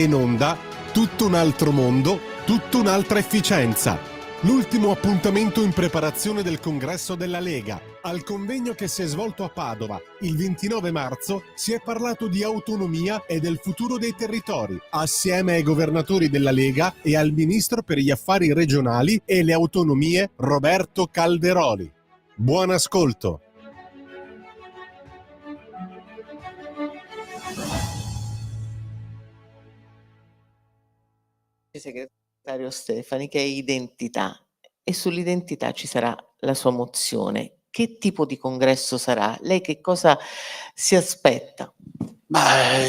In onda, tutto un altro mondo, tutta un'altra efficienza. L'ultimo appuntamento in preparazione del congresso della Lega. Al convegno che si è svolto a Padova il 29 marzo si è parlato di autonomia e del futuro dei territori, assieme ai governatori della Lega e al ministro per gli affari regionali e le autonomie Roberto Calderoli. Buon ascolto. Segretario Stefani, che è identità, e sull'identità ci sarà la sua mozione. Che tipo di congresso sarà? Lei che cosa si aspetta?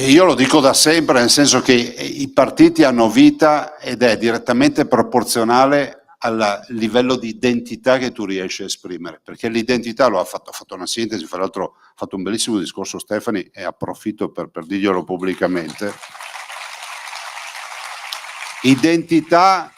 Io lo dico da sempre, nel senso che i partiti hanno vita ed è direttamente proporzionale al livello di identità che tu riesci a esprimere, perché l'identità ha fatto una sintesi, fra l'altro ha fatto un bellissimo discorso Stefani e approfitto per dirglielo pubblicamente. L'identità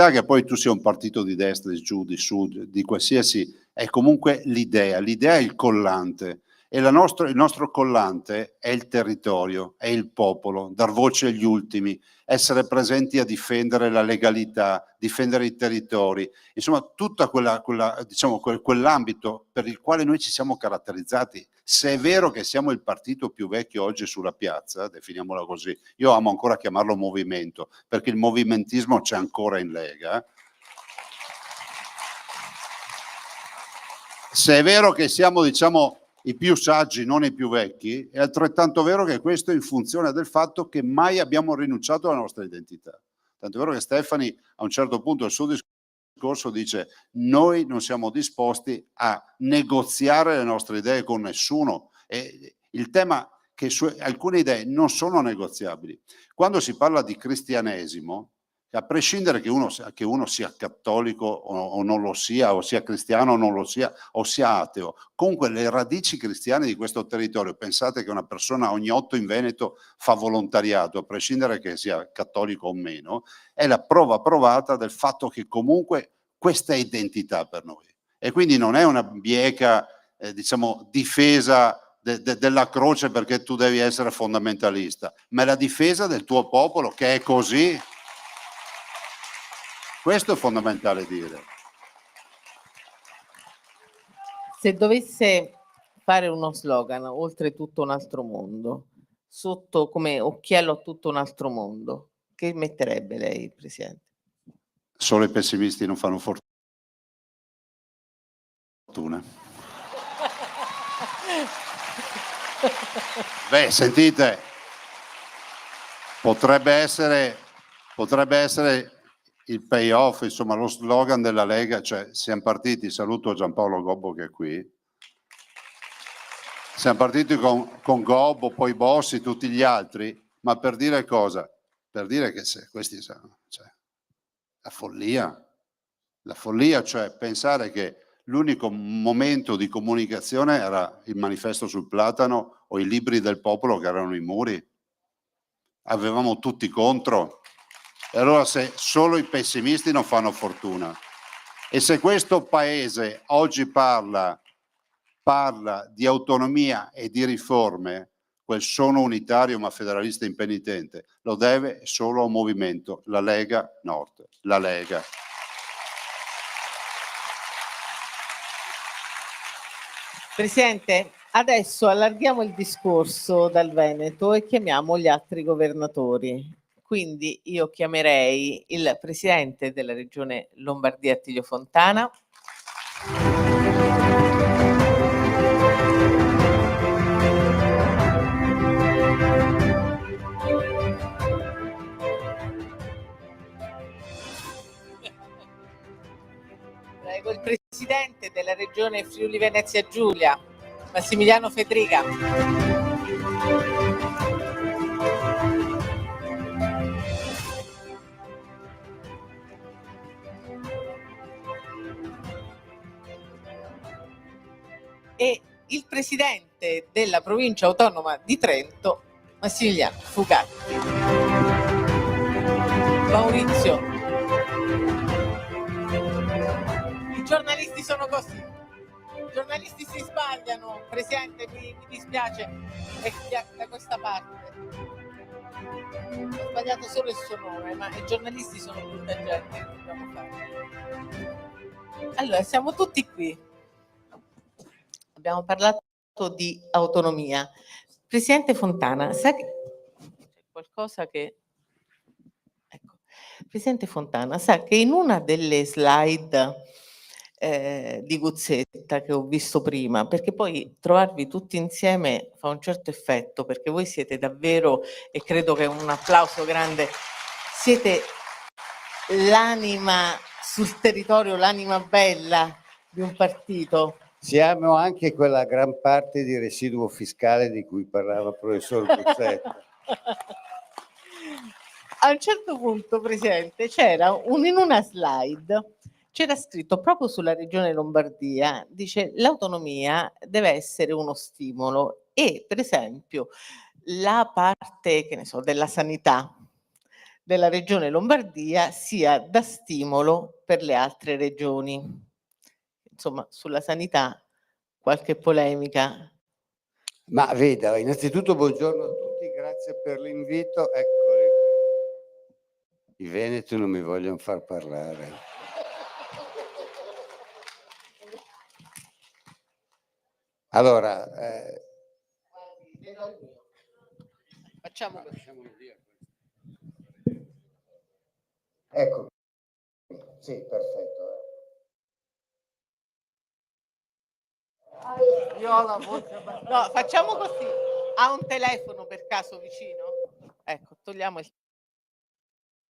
che poi tu sia un partito di destra, di giù, di sud, di qualsiasi, è comunque l'idea è il collante e il nostro collante è il territorio, è il popolo, dar voce agli ultimi, essere presenti a difendere la legalità, difendere i territori, insomma tutta quell'ambito per il quale noi ci siamo caratterizzati. Se è vero che siamo il partito più vecchio oggi sulla piazza, definiamola così, io amo ancora chiamarlo movimento, perché il movimentismo c'è ancora in Lega. Se è vero che siamo, i più saggi, non i più vecchi, è altrettanto vero che questo è in funzione del fatto che mai abbiamo rinunciato alla nostra identità. Tanto è vero che Stefani a un certo punto del suo discorso dice: noi non siamo disposti a negoziare le nostre idee con nessuno. E il tema è che alcune idee non sono negoziabili. Quando si parla di cristianesimo, a prescindere che uno sia cattolico o non lo sia, o sia cristiano o non lo sia, o sia ateo, comunque le radici cristiane di questo territorio, pensate che una persona ogni 8 in Veneto fa volontariato, a prescindere che sia cattolico o meno, è la prova provata del fatto che comunque questa è identità per noi. E quindi non è una bieca, difesa della croce perché tu devi essere fondamentalista, ma è la difesa del tuo popolo che è così. Questo è fondamentale dire. Se dovesse fare uno slogan, oltre tutto un altro mondo, sotto come occhiello a tutto un altro mondo, che metterebbe lei, Presidente? Solo i pessimisti non fanno fortuna. Beh, sentite, potrebbe essere il payoff, insomma, lo slogan della Lega, cioè siamo partiti, saluto Giampaolo Gobbo che è qui, siamo partiti con Gobbo, poi Bossi, tutti gli altri, ma per dire cosa? Per dire che questi sono, la follia, cioè pensare che l'unico momento di comunicazione era il manifesto sul platano o i libri del popolo che erano i muri. Avevamo tutti contro. E allora se solo i pessimisti non fanno fortuna. E se questo paese oggi parla di autonomia e di riforme, quel sono unitario ma federalista impenitente, lo deve solo a un movimento, la Lega Nord, la Lega. Presidente, adesso allarghiamo il discorso dal Veneto e chiamiamo gli altri governatori. Quindi io chiamerei il Presidente della Regione Lombardia Attilio Fontana. Prego il Presidente della Regione Friuli Venezia Giulia, Massimiliano Fedriga. E il Presidente della Provincia Autonoma di Trento, Massimiliano Fugatti. Maurizio. I giornalisti sono così. I giornalisti si sbagliano, Presidente, mi dispiace, è da questa parte. Ho sbagliato solo il suo nome, ma i giornalisti sono tutta gente, che dobbiamo fare? Allora, siamo tutti qui. Abbiamo parlato di autonomia. Presidente Fontana, sa che c'è qualcosa che... Ecco. Presidente Fontana, sa che in una delle slide di Guzzetta che ho visto prima, perché poi trovarvi tutti insieme fa un certo effetto, perché voi siete davvero, e credo che un applauso grande, siete l'anima sul territorio, l'anima bella di un partito. Siamo anche quella gran parte di residuo fiscale di cui parlava il professor Guzzetta. A un certo punto, Presidente, c'era in una slide c'era scritto proprio sulla regione Lombardia, dice l'autonomia deve essere uno stimolo e per esempio la parte, che ne so, della sanità della regione Lombardia sia da stimolo per le altre regioni. Insomma, sulla sanità qualche polemica. Ma veda, innanzitutto buongiorno a tutti, grazie per l'invito. Eccoli qui. I veneti non mi vogliono far parlare. Allora, Facciamo così. Ecco, sì, perfetto. Io ho la voce no, facciamo così. Ha un telefono per caso vicino? Ecco, togliamo il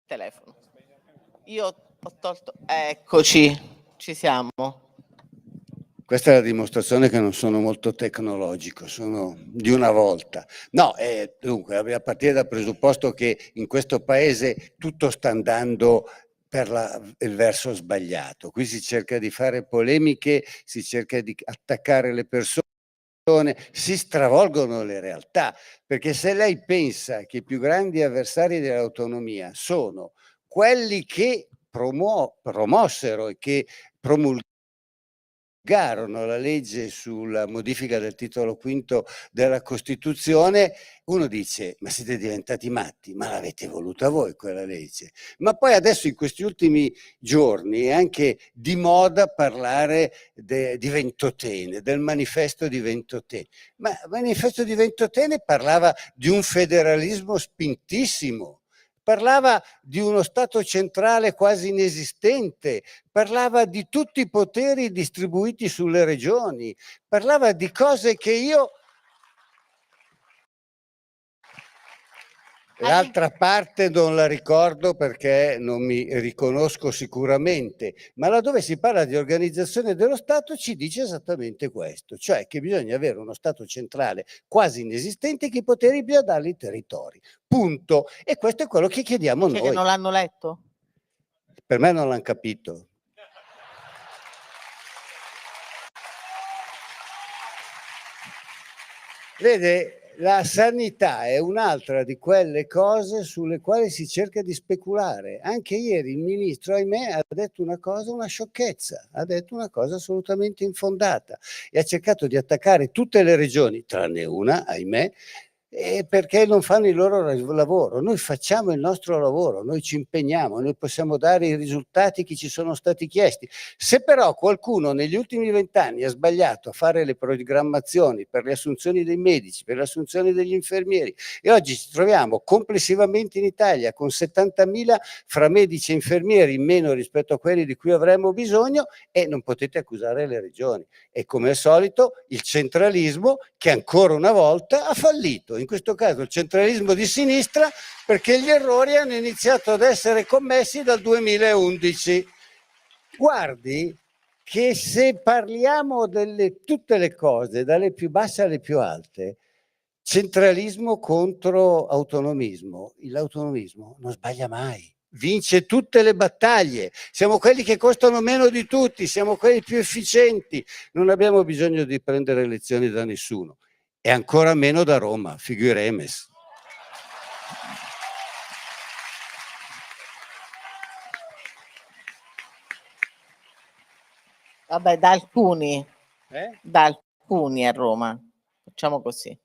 telefono. Io ho tolto. Eccoci, ci siamo. Questa è la dimostrazione che non sono molto tecnologico, sono di una volta. No, dunque, a partire dal presupposto che in questo paese tutto sta andando per il verso sbagliato. Qui si cerca di fare polemiche, si cerca di attaccare le persone, si stravolgono le realtà, perché se lei pensa che i più grandi avversari dell'autonomia sono quelli che promossero e che promulgarono la legge sulla modifica del titolo quinto della Costituzione, uno dice: ma siete diventati matti, ma l'avete voluta voi quella legge? Ma poi adesso in questi ultimi giorni è anche di moda parlare di Ventotene, del manifesto di Ventotene. Ma il manifesto di Ventotene parlava di un federalismo spintissimo, parlava di uno Stato centrale quasi inesistente, parlava di tutti i poteri distribuiti sulle regioni, parlava di cose che io... L'altra parte non la ricordo perché non mi riconosco sicuramente, ma laddove si parla di organizzazione dello Stato ci dice esattamente questo, cioè che bisogna avere uno Stato centrale quasi inesistente che i poteri bisogna darli ai territori. Punto. E questo è quello che chiediamo noi. Che non l'hanno letto? Per me non l'hanno capito. Vede, la sanità è un'altra di quelle cose sulle quali si cerca di speculare. Anche ieri il ministro, ahimè, ha detto una cosa, una sciocchezza, ha detto una cosa assolutamente infondata e ha cercato di attaccare tutte le regioni, tranne una, ahimè, perché non fanno il loro lavoro. Noi facciamo il nostro lavoro, noi ci impegniamo, noi possiamo dare i risultati che ci sono stati chiesti. Se però qualcuno negli ultimi 20 anni ha sbagliato a fare le programmazioni per le assunzioni dei medici, per le assunzioni degli infermieri, e oggi ci troviamo complessivamente in Italia con 70.000 fra medici e infermieri in meno rispetto a quelli di cui avremmo bisogno, e non potete accusare le regioni. E come al solito il centralismo, che ancora una volta ha fallito, in questo caso il centralismo di sinistra, perché gli errori hanno iniziato ad essere commessi dal 2011. Guardi che se parliamo delle tutte le cose, dalle più basse alle più alte, centralismo contro autonomismo, l'autonomismo non sbaglia mai, vince tutte le battaglie, siamo quelli che costano meno di tutti, siamo quelli più efficienti, non abbiamo bisogno di prendere lezioni da nessuno, e ancora meno da Roma, figuremes. Vabbè, da alcuni a Roma, facciamo così.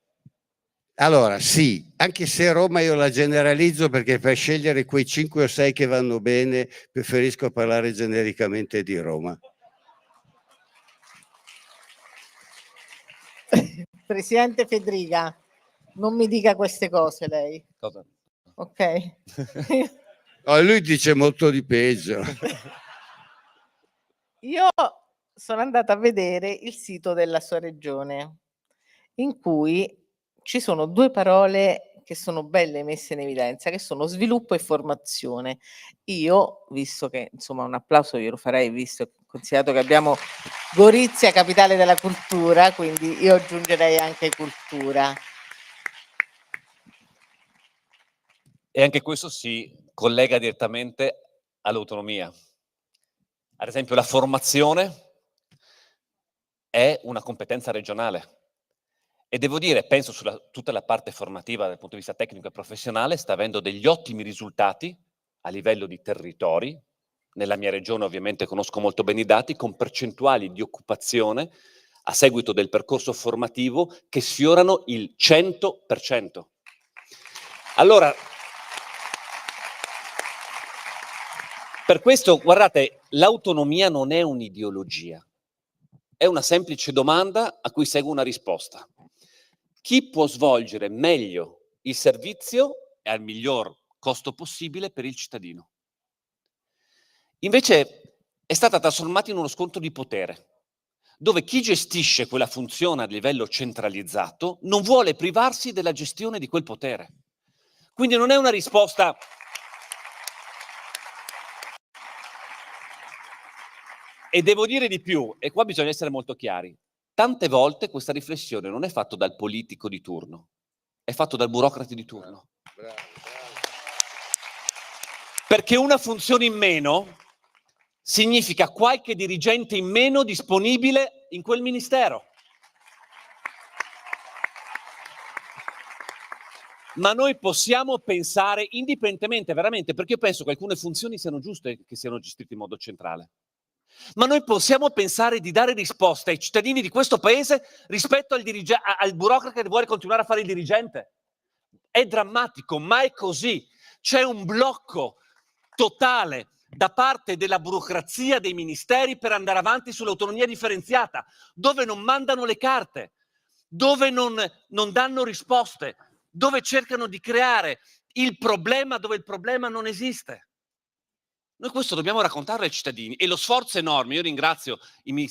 Allora sì, anche se Roma io la generalizzo, perché per scegliere quei 5 o 6 che vanno bene preferisco parlare genericamente di Roma. Presidente Fedriga, non mi dica queste cose lei. Cosa? Ok. Oh, lui dice molto di peggio. Io sono andata a vedere il sito della sua regione, in cui ci sono 2 parole che sono belle messe in evidenza, che sono sviluppo e formazione. Io, visto che insomma un applauso io lo farei, visto e considerato che abbiamo Gorizia, capitale della cultura, quindi io aggiungerei anche cultura. E anche questo si collega direttamente all'autonomia. Ad esempio, la formazione è una competenza regionale. E devo dire, penso sulla tutta la parte formativa dal punto di vista tecnico e professionale, sta avendo degli ottimi risultati a livello di territori. Nella mia regione ovviamente conosco molto bene i dati, con percentuali di occupazione a seguito del percorso formativo che sfiorano il 100%. Allora, per questo, guardate, l'autonomia non è un'ideologia, è una semplice domanda a cui segue una risposta. Chi può svolgere meglio il servizio e al miglior costo possibile per il cittadino? Invece è stata trasformata in uno scontro di potere, dove chi gestisce quella funzione a livello centralizzato non vuole privarsi della gestione di quel potere. Quindi non è una risposta... E devo dire di più, e qua bisogna essere molto chiari, tante volte questa riflessione non è fatta dal politico di turno, è fatta dal burocrate di turno. Perché una funzione in meno significa qualche dirigente in meno disponibile in quel ministero. Ma noi possiamo pensare indipendentemente, veramente, perché io penso che alcune funzioni siano giuste che siano gestite in modo centrale. Ma noi possiamo pensare di dare risposte ai cittadini di questo paese rispetto al burocrate che vuole continuare a fare il dirigente. È drammatico, ma è così. C'è un blocco totale da parte della burocrazia dei ministeri per andare avanti sull'autonomia differenziata, dove non mandano le carte, dove non danno risposte, dove cercano di creare il problema dove il problema non esiste. Noi questo dobbiamo raccontarlo ai cittadini e lo sforzo enorme, io ringrazio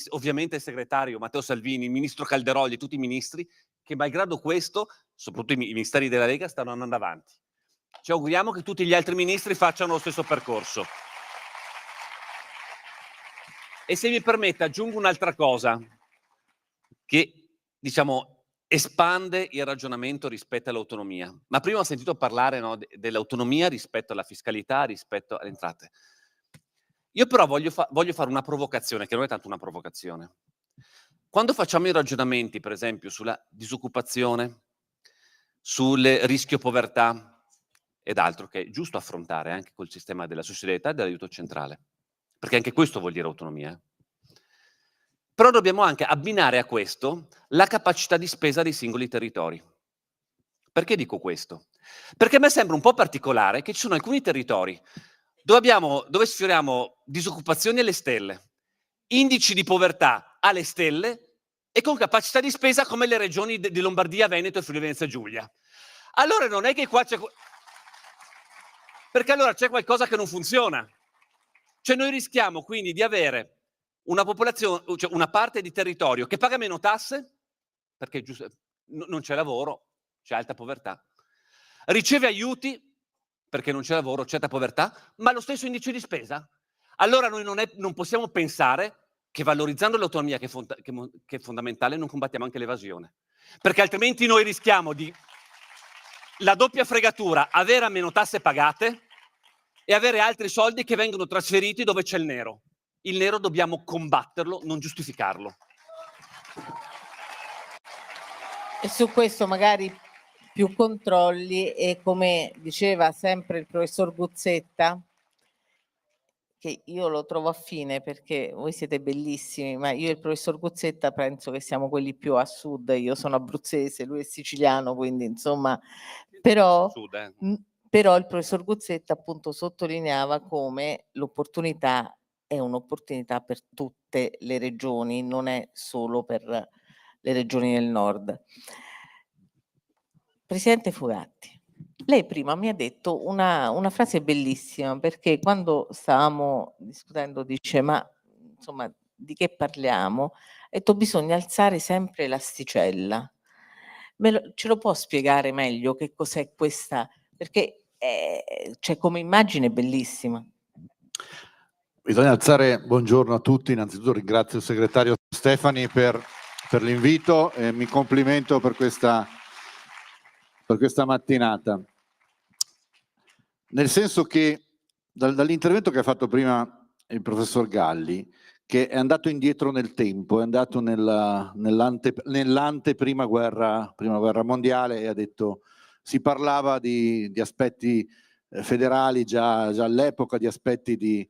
ovviamente il segretario Matteo Salvini, il ministro Calderoli e tutti i ministri che malgrado questo, soprattutto i ministeri della Lega, stanno andando avanti. Ci auguriamo che tutti gli altri ministri facciano lo stesso percorso. E se mi permette aggiungo un'altra cosa che, diciamo, espande il ragionamento rispetto all'autonomia. Ma prima ho sentito parlare, no, dell'autonomia rispetto alla fiscalità, rispetto alle entrate. Io però voglio fare una provocazione, che non è tanto una provocazione. Quando facciamo i ragionamenti, per esempio, sulla disoccupazione, sul rischio povertà ed altro, che è giusto affrontare anche col sistema della sussidiarietà e dell'aiuto centrale, perché anche questo vuol dire autonomia. Però dobbiamo anche abbinare a questo la capacità di spesa dei singoli territori. Perché dico questo? Perché a me sembra un po' particolare che ci sono alcuni territori dove sfioriamo disoccupazioni alle stelle, indici di povertà alle stelle e con capacità di spesa come le regioni di Lombardia, Veneto e Friuli Venezia Giulia. Allora non è che qua c'è... Perché allora c'è qualcosa che non funziona. Cioè noi rischiamo quindi di avere una popolazione, cioè una parte di territorio che paga meno tasse, perché non c'è lavoro, c'è alta povertà, riceve aiuti, perché non c'è lavoro, c'è alta povertà, ma lo stesso indice di spesa. Allora noi non possiamo pensare che valorizzando l'autonomia, che è fondamentale, non combattiamo anche l'evasione. Perché altrimenti noi rischiamo di la doppia fregatura, avere meno tasse pagate e avere altri soldi che vengono trasferiti dove c'è il nero. Il nero dobbiamo combatterlo, non giustificarlo. E su questo magari più controlli e come diceva sempre il professor Guzzetta, che io lo trovo affine perché voi siete bellissimi, ma io e il professor Guzzetta penso che siamo quelli più a sud, io sono abruzzese, lui è siciliano, quindi insomma Però, Sud, però il professor Guzzetta appunto sottolineava come l'opportunità è un'opportunità per tutte le regioni, non è solo per le regioni del nord. Presidente Fugatti, lei prima mi ha detto una frase bellissima, perché quando stavamo discutendo dice: "Ma insomma di che parliamo?" Ha detto: "Bisogna alzare sempre l'asticella." Ce lo può spiegare meglio che cos'è questa? Perché, cioè come immagine è bellissima. Bisogna alzare, buongiorno a tutti, innanzitutto ringrazio il segretario Stefani per l'invito e mi complimento per questa mattinata. Nel senso che dall'intervento che ha fatto prima il professor Galli, che è andato indietro nel tempo, è andato nell'anteprima guerra mondiale e ha detto, si parlava di aspetti federali già all'epoca, di aspetti di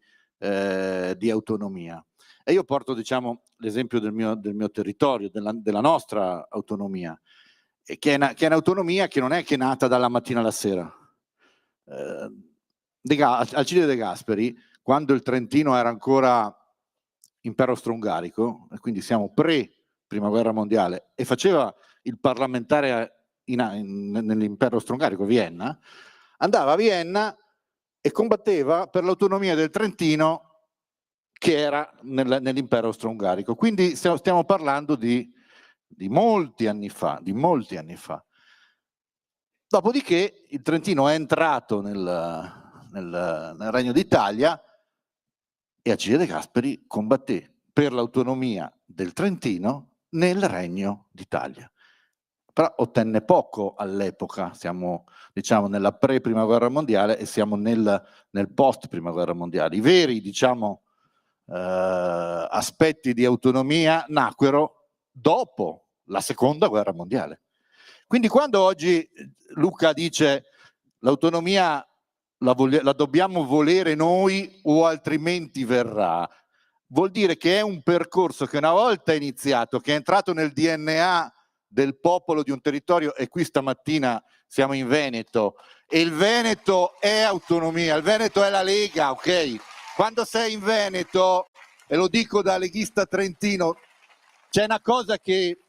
autonomia. E io porto, diciamo, l'esempio del mio territorio, della nostra autonomia, che è un'autonomia che non è che è nata dalla mattina alla sera. Alcide De Gasperi, quando il Trentino era ancora impero austro-ungarico, e quindi siamo pre-prima guerra mondiale, e faceva il parlamentare nell'impero austro-ungarico, Vienna, andava a Vienna e combatteva per l'autonomia del Trentino che era nell'impero austro-ungarico. Quindi stiamo parlando di molti anni fa, Dopodiché il Trentino è entrato nel Regno d'Italia e Alcide De Gasperi combatté per l'autonomia del Trentino nel Regno d'Italia. Però ottenne poco all'epoca, siamo diciamo nella pre-prima guerra mondiale e siamo nel post-prima guerra mondiale. I veri, diciamo, aspetti di autonomia nacquero dopo la seconda guerra mondiale. Quindi quando oggi Luca dice l'autonomia la dobbiamo volere noi o altrimenti verrà, vuol dire che è un percorso che una volta iniziato, che è entrato nel DNA del popolo di un territorio, e qui stamattina siamo in Veneto e il Veneto è autonomia, il Veneto è la Lega, ok? Quando sei in Veneto, e lo dico da leghista trentino, c'è una cosa che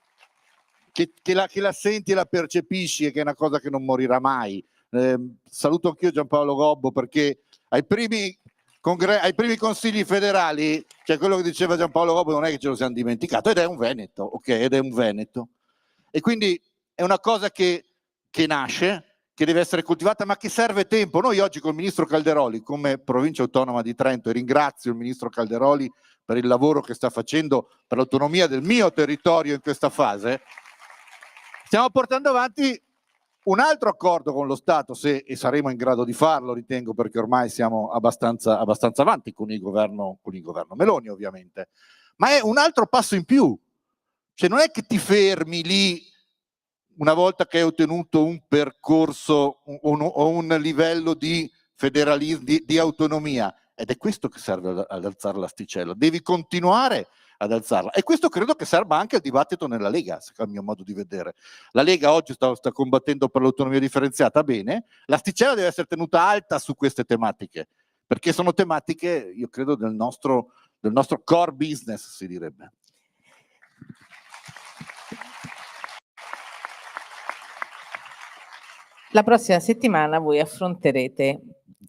la senti e la percepisci e che è una cosa che non morirà mai. Saluto anch'io Giampaolo Gobbo, perché ai primi consigli federali, cioè quello che diceva Giampaolo Gobbo non è che ce lo siamo dimenticato, ed è un Veneto, ok? Ed è un Veneto. E quindi è una cosa che nasce, che deve essere coltivata, ma che serve tempo. Noi oggi col ministro Calderoli, come provincia autonoma di Trento, e ringrazio il ministro Calderoli per il lavoro che sta facendo per l'autonomia del mio territorio in questa fase, stiamo portando avanti un altro accordo con lo Stato, e saremo in grado di farlo, ritengo, perché ormai siamo abbastanza avanti con il governo Meloni, ovviamente. Ma è un altro passo in più. Cioè non è che ti fermi lì una volta che hai ottenuto un percorso o un livello di federalismo, di autonomia, ed è questo che serve ad alzare l'asticella. Devi continuare ad alzarla, e questo credo che serva anche al dibattito nella Lega, a mio modo di vedere. La Lega oggi sta combattendo per l'autonomia differenziata, bene, l'asticella deve essere tenuta alta su queste tematiche, perché sono tematiche, io credo, del nostro core business, si direbbe. La prossima settimana voi affronterete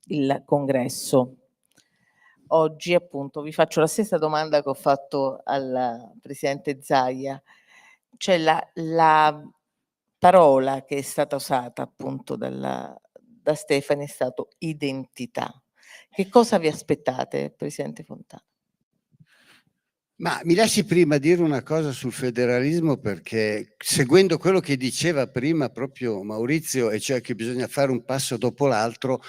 il congresso. Oggi appunto vi faccio la stessa domanda che ho fatto al presidente Zaia. Cioè la parola che è stata usata appunto da Stefani è stato identità. Che cosa vi aspettate, presidente Fontana? Ma mi lasci prima dire una cosa sul federalismo, perché seguendo quello che diceva prima proprio Maurizio, e cioè che bisogna fare un passo dopo l'altro,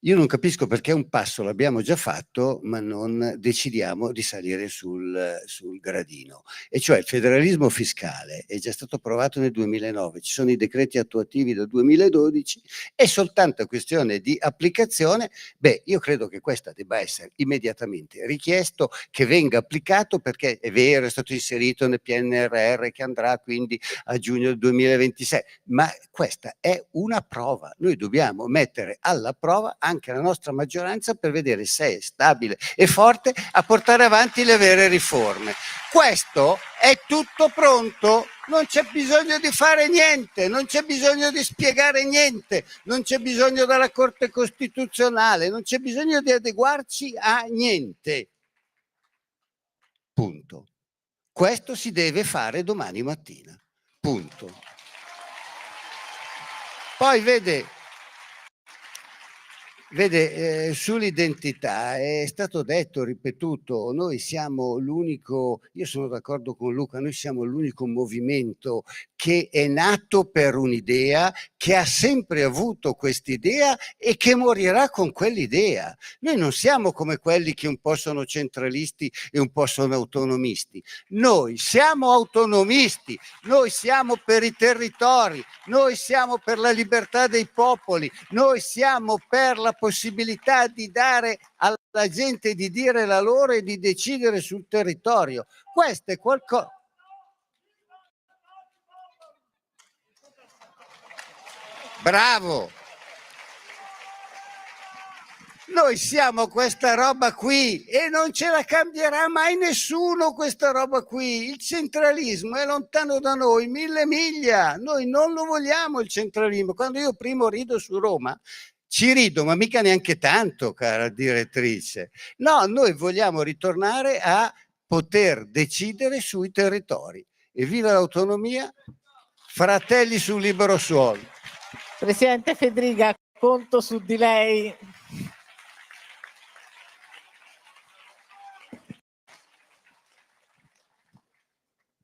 Io non capisco perché un passo l'abbiamo già fatto, ma non decidiamo di salire sul gradino. E cioè il federalismo fiscale è già stato approvato nel 2009, ci sono i decreti attuativi del 2012, è soltanto questione di applicazione. Beh, io credo che questa debba essere immediatamente richiesto che venga applicato, perché è vero, è stato inserito nel PNRR che andrà quindi a giugno del 2026, ma questa è una prova. Noi dobbiamo mettere alla prova anche la nostra maggioranza per vedere se è stabile e forte a portare avanti le vere riforme. Questo è tutto pronto, non c'è bisogno di fare niente, non c'è bisogno di spiegare niente, non c'è bisogno della Corte Costituzionale, non c'è bisogno di adeguarci a niente. Punto. Questo si deve fare domani mattina. Punto. Poi vede, sull'identità è stato detto, ripetuto, noi siamo l'unico, io sono d'accordo con Luca, noi siamo l'unico movimento che è nato per un'idea, che ha sempre avuto quest'idea e che morirà con quell'idea. Noi non siamo come quelli che un po' sono centralisti e un po' sono autonomisti. Noi siamo autonomisti, noi siamo per i territori, noi siamo per la libertà dei popoli, noi siamo per la possibilità di dare alla gente di dire la loro e di decidere sul territorio. Questo è qualcosa. Bravo! Noi siamo questa roba qui e non ce la cambierà mai nessuno questa roba qui. Il centralismo è lontano da noi 1000 miglia. Noi non lo vogliamo il centralismo. Quando io primo rido su Roma, ci rido, ma mica neanche tanto, cara direttrice. No, noi vogliamo ritornare a poter decidere sui territori. E viva l'autonomia, fratelli sul libero suolo. Presidente Fedriga, conto su di lei.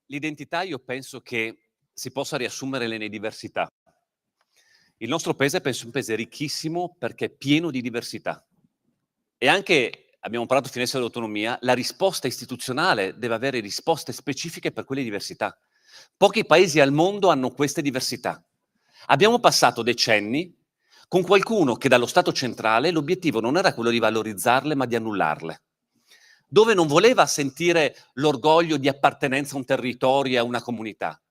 L'identità, io penso che si possa riassumere nelle diversità. Il nostro paese penso un paese ricchissimo perché è pieno di diversità. E anche, abbiamo parlato finestra dell'autonomia, la risposta istituzionale deve avere risposte specifiche per quelle diversità. Pochi paesi al mondo hanno queste diversità. Abbiamo passato decenni con qualcuno che dallo Stato centrale l'obiettivo non era quello di valorizzarle, ma di annullarle. Dove non voleva sentire l'orgoglio di appartenenza a un territorio e a una comunità,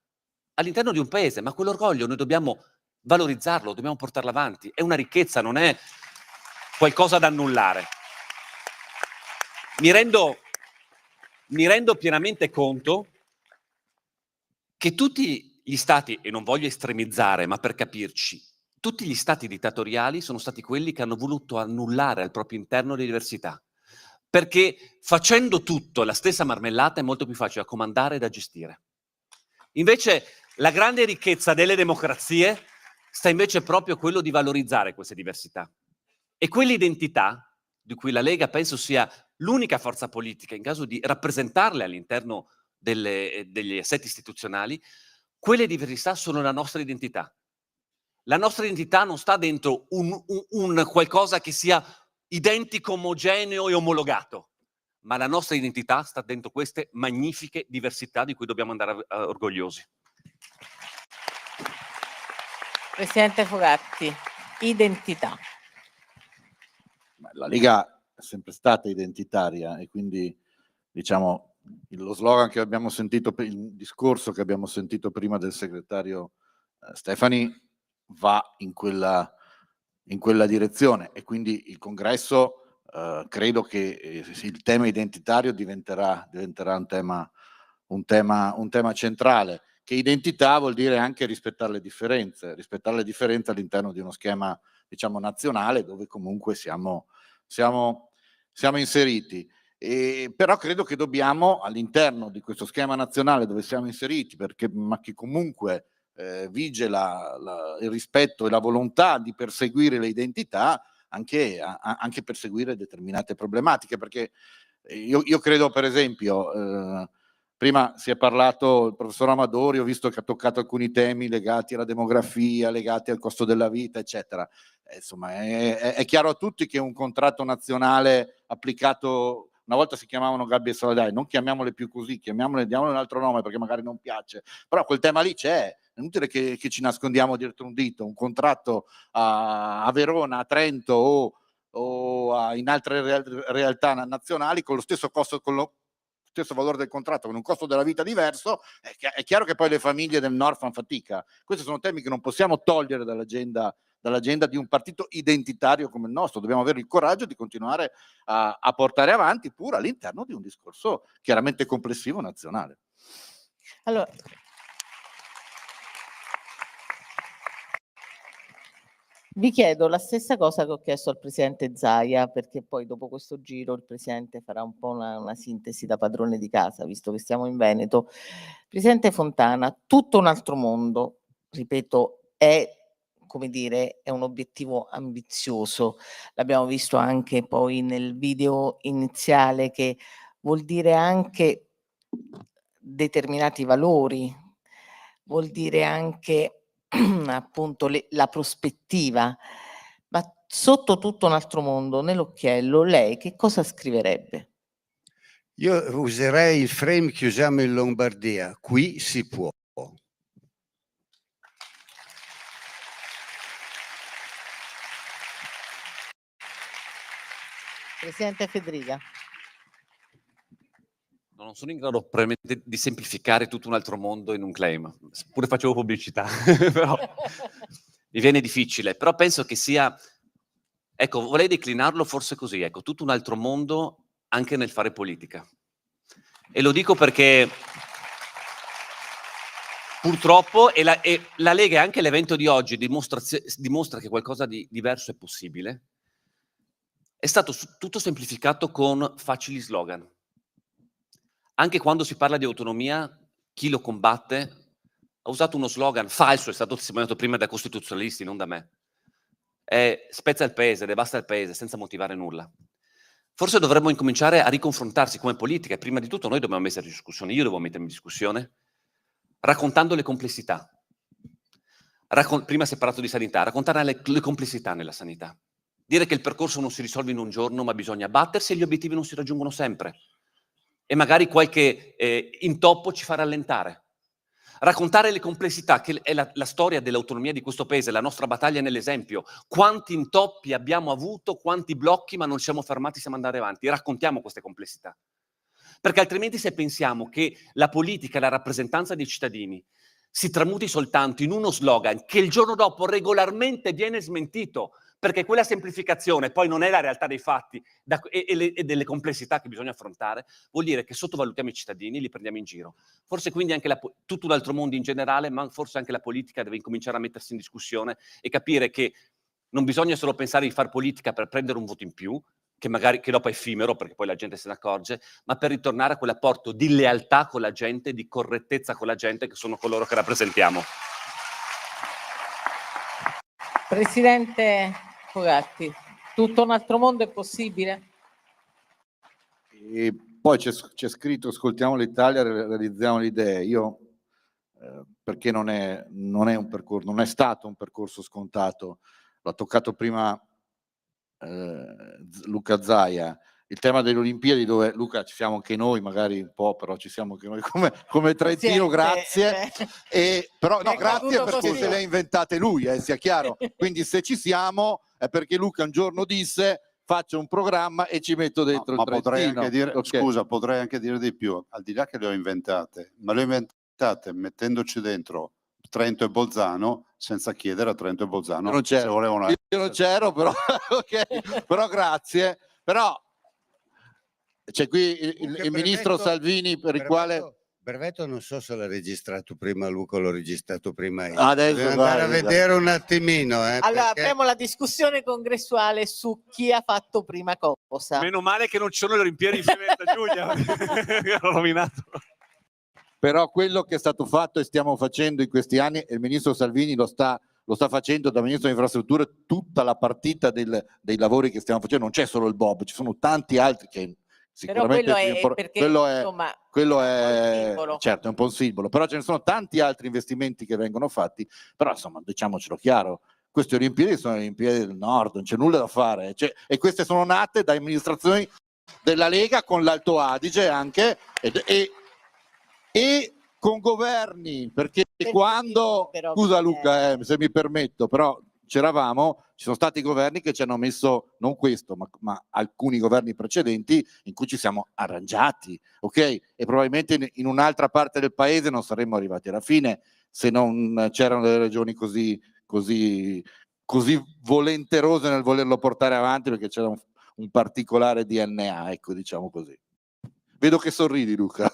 all'interno di un paese, ma quell'orgoglio noi dobbiamo valorizzarlo, dobbiamo portarlo avanti. È una ricchezza, non è qualcosa da annullare. Mi rendo pienamente conto che tutti gli stati, e non voglio estremizzare, ma per capirci, tutti gli stati dittatoriali sono stati quelli che hanno voluto annullare al proprio interno le diversità, perché facendo tutto la stessa marmellata è molto più facile da comandare e da gestire. Invece la grande ricchezza delle democrazie sta invece proprio quello di valorizzare queste diversità. E quell'identità, di cui la Lega penso sia l'unica forza politica in caso di rappresentarle all'interno degli assetti istituzionali, quelle diversità sono la nostra identità. La nostra identità non sta dentro un qualcosa che sia identico, omogeneo e omologato, ma la nostra identità sta dentro queste magnifiche diversità di cui dobbiamo andare orgogliosi. Presidente Fogatti, identità. La Lega è sempre stata identitaria e quindi, diciamo, lo slogan che abbiamo sentito, il discorso che abbiamo sentito prima del segretario Stefani va in quella direzione, e quindi il congresso credo che il tema identitario diventerà un tema centrale. Che identità vuol dire anche rispettare le differenze all'interno di uno schema, diciamo, nazionale, dove comunque siamo inseriti. Però credo che dobbiamo, all'interno di questo schema nazionale dove siamo inseriti, ma che comunque vige il rispetto e la volontà di perseguire le identità, anche perseguire determinate problematiche, perché io credo, per esempio, prima si è parlato, il professor Amadori, ho visto che ha toccato alcuni temi legati alla demografia, legati al costo della vita, eccetera. Insomma, è chiaro a tutti che un contratto nazionale applicato, una volta si chiamavano gabbie salariali, non chiamiamole più così, diamole un altro nome perché magari non piace, però quel tema lì c'è, è inutile che ci nascondiamo dietro un dito. Un contratto a Verona, a Trento o in altre realtà nazionali con lo stesso costo, con lo stesso valore del contratto, con un costo della vita diverso, è chiaro che poi le famiglie del nord fanno fatica. Questi sono temi che non possiamo togliere dall'agenda di un partito identitario come il nostro. Dobbiamo avere il coraggio di continuare a portare avanti, pur all'interno di un discorso chiaramente complessivo nazionale. Allora, vi chiedo la stessa cosa che ho chiesto al Presidente Zaia, perché poi dopo questo giro il Presidente farà un po' una sintesi da padrone di casa, visto che stiamo in Veneto. Presidente Fontana, tutto un altro mondo, ripeto, è, come dire, è un obiettivo ambizioso. L'abbiamo visto anche poi nel video iniziale, che vuol dire anche determinati valori, vuol dire anche appunto la prospettiva, ma sotto tutto un altro mondo, nell'occhiello, lei che cosa scriverebbe? Io userei il frame che usiamo in Lombardia: qui si può. Presidente Fedriga. Non sono in grado probabilmente di semplificare tutto un altro mondo in un claim, pure facevo pubblicità, però mi viene difficile, però penso che sia, ecco, vorrei declinarlo forse così, ecco, tutto un altro mondo anche nel fare politica. E lo dico perché purtroppo, e la Lega, e anche l'evento di oggi dimostra che qualcosa di diverso è possibile, è stato tutto semplificato con facili slogan. Anche quando si parla di autonomia, chi lo combatte ha usato uno slogan falso, è stato testimoniato prima da costituzionalisti, non da me. Spezza il paese, devasta il paese, senza motivare nulla. Forse dovremmo incominciare a riconfrontarsi come politica, e prima di tutto noi dobbiamo mettere in discussione, io devo mettermi in discussione, raccontando le complessità. Prima si è parlato di sanità, raccontare le complessità nella sanità. Dire che il percorso non si risolve in un giorno, ma bisogna battersi e gli obiettivi non si raggiungono sempre. E magari qualche intoppo ci fa rallentare. Raccontare le complessità, che è la storia dell'autonomia di questo paese, la nostra battaglia nell'esempio. Quanti intoppi abbiamo avuto, quanti blocchi, ma non ci siamo fermati, siamo andati avanti. Raccontiamo queste complessità. Perché altrimenti, se pensiamo che la politica, la rappresentanza dei cittadini, si tramuti soltanto in uno slogan che il giorno dopo regolarmente viene smentito, perché quella semplificazione poi non è la realtà dei fatti e delle complessità che bisogna affrontare, vuol dire che sottovalutiamo i cittadini, li prendiamo in giro. Forse quindi anche tutto un altro mondo in generale, ma forse anche la politica deve incominciare a mettersi in discussione e capire che non bisogna solo pensare di fare politica per prendere un voto in più, che dopo è effimero, perché poi la gente se ne accorge, ma per ritornare a quell'apporto di lealtà con la gente, di correttezza con la gente, che sono coloro che rappresentiamo. Presidente Fogatti, tutto un altro mondo è possibile? E poi c'è scritto: ascoltiamo l'Italia, realizziamo le idee. Io perché non è un percorso, non è stato un percorso scontato. L'ha toccato prima Luca Zaia, il tema delle Olimpiadi, dove, Luca, ci siamo anche noi, magari un po', però ci siamo anche noi come Trentino, grazie. Però no, grazie perché così. se le ha inventate lui, sia chiaro. Quindi se ci siamo è perché Luca un giorno disse: faccio un programma e ci metto dentro il Trentino. Potrei anche dire, okay. Scusa, potrei anche dire di più, al di là che le ho inventate, ma le ho inventate mettendoci dentro Trento e Bolzano, senza chiedere a Trento e Bolzano se volevano. Io non c'ero, però, okay. Però grazie. Però c'è qui il ministro Salvini, per il quale... Brevetto non so se l'ha registrato prima Luca o l'ho registrato prima io. Adesso devo andare a vedere un attimino. Allora, apriamo la discussione congressuale su chi ha fatto prima cosa. Meno male che non ci sono le Olimpiadi di Fiumetta, Giulia, l'ho rovinato. Però quello che è stato fatto e stiamo facendo in questi anni, e il ministro Salvini lo sta facendo da ministro delle infrastrutture, tutta la partita dei lavori che stiamo facendo, non c'è solo il Bob, ci sono tanti altri che sicuramente quello è più perché, insomma, quello è un po' il è simbolo. certo, è un po' un simbolo, però ce ne sono tanti altri investimenti che vengono fatti, però insomma diciamocelo chiaro, queste Olimpiadi sono le Olimpiadi del Nord, non c'è nulla da fare, e queste sono nate da amministrazioni della Lega con l'Alto Adige anche e con governi, perché quando, però, scusa Luca, se mi permetto, però c'eravamo, ci sono stati governi che ci hanno messo, non questo, ma alcuni governi precedenti in cui ci siamo arrangiati, ok? E probabilmente in un'altra parte del paese non saremmo arrivati alla fine se non c'erano delle regioni così volenterose nel volerlo portare avanti, perché c'era un particolare DNA, ecco, diciamo così. Vedo che sorridi, Luca.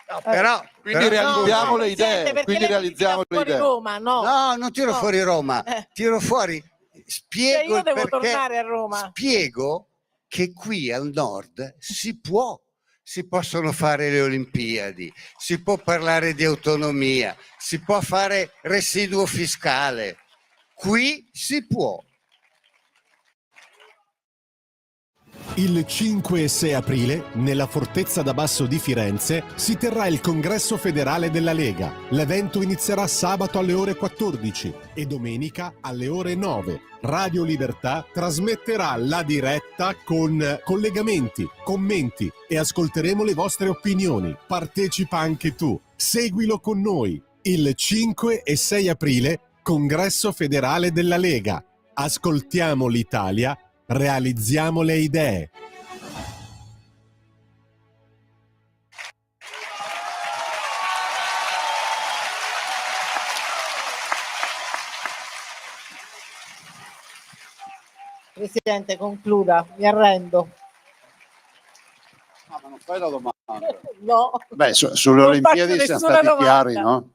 No, però, quindi realizziamo le Presidente, idee, quindi realizziamo le idee. Roma, no, non tiro fuori Roma, tiro fuori, spiego io il devo perché, tornare a Roma. spiego che qui al nord si possono fare le Olimpiadi, si può parlare di autonomia, si può fare residuo fiscale, qui si può. Il 5 e 6 aprile, nella Fortezza da Basso di Firenze, si terrà il Congresso Federale della Lega. L'evento inizierà sabato alle ore 14 e domenica alle ore 9. Radio Libertà trasmetterà la diretta con collegamenti, commenti e ascolteremo le vostre opinioni. Partecipa anche tu. Seguilo con noi. Il 5 e 6 aprile, Congresso Federale della Lega. Ascoltiamo l'Italia. Realizziamo le idee. Presidente, concluda, mi arrendo. Ma non fai la domanda. No. Beh, sulle Non Olimpiadi faccio siamo nessuna stati domanda. chiari, no?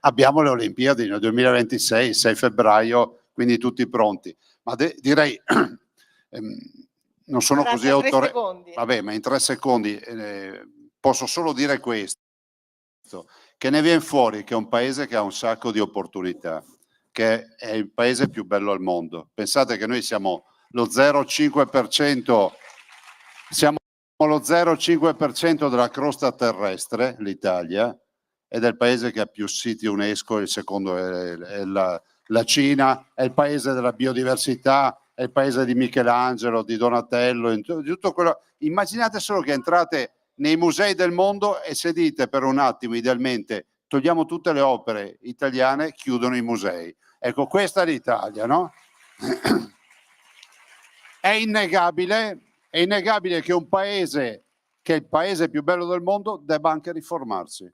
Abbiamo le Olimpiadi nel 2026, 6 febbraio, quindi tutti pronti. Ma direi, non sono così autorevole. Vabbè, ma in 3 secondi posso solo dire questo, che ne viene fuori che è un paese che ha un sacco di opportunità, che è il paese più bello al mondo. Pensate che noi siamo lo 0,5%, siamo lo 0,5% della crosta terrestre, l'Italia, ed è il paese che ha più siti UNESCO, il secondo è la Cina, è il paese della biodiversità, è il paese di Michelangelo, di Donatello, di tutto quello. Immaginate solo che entrate nei musei del mondo e se dite per un attimo, idealmente, togliamo tutte le opere italiane, chiudono i musei. Ecco, questa è l'Italia, no? È innegabile che un paese, che è il paese più bello del mondo, debba anche riformarsi.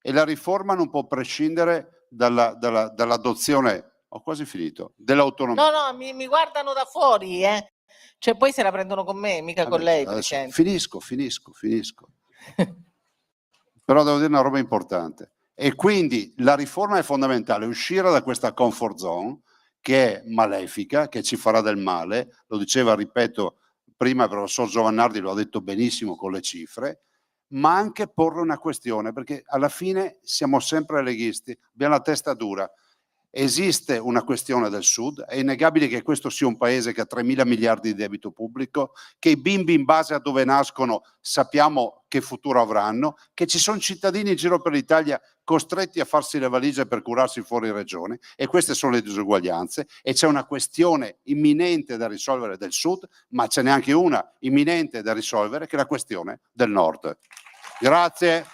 E la riforma non può prescindere dall'adozione, ho quasi finito, dell'autonomia. No, mi guardano da fuori, Cioè poi se la prendono con me, mica con lei, Presidente. Finisco. Però devo dire una roba importante. E quindi la riforma è fondamentale, uscire da questa comfort zone che è malefica, che ci farà del male, lo diceva, ripeto, prima il professor Giovannardi lo ha detto benissimo con le cifre, ma anche porre una questione, perché alla fine siamo sempre leghisti, abbiamo la testa dura. Esiste una questione del Sud, è innegabile che questo sia un paese che ha 3.000 miliardi di debito pubblico, che i bimbi in base a dove nascono sappiamo che futuro avranno, che ci sono cittadini in giro per l'Italia costretti a farsi le valigie per curarsi fuori regione, e queste sono le disuguaglianze, e c'è una questione imminente da risolvere del Sud, ma ce n'è anche una imminente da risolvere che è la questione del Nord. Grazie.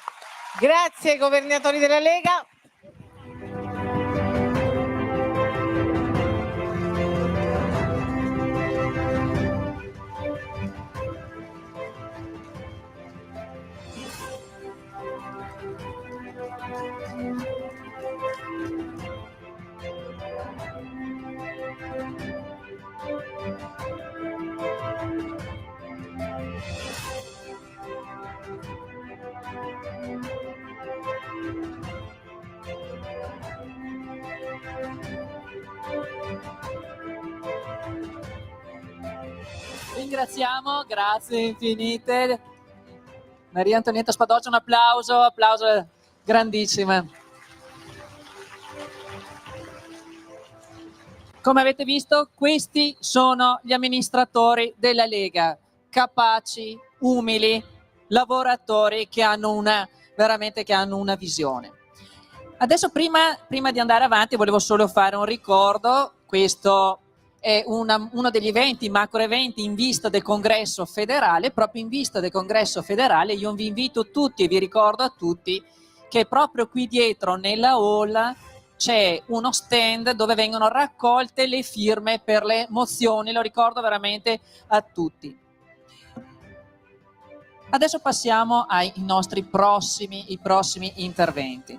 Grazie governatori della Lega. Ringraziamo, grazie infinite. Maria Antonietta Spadoccia, un applauso grandissima. Come avete visto, questi sono gli amministratori della Lega, capaci, umili, lavoratori che hanno veramente una visione. Adesso prima di andare avanti volevo solo fare un ricordo. Questo è uno degli eventi, macro eventi in vista del congresso federale. Proprio in vista del congresso federale io vi invito tutti e vi ricordo a tutti che proprio qui dietro nella hall c'è uno stand dove vengono raccolte le firme per le mozioni, lo ricordo veramente a tutti. Adesso passiamo ai prossimi interventi.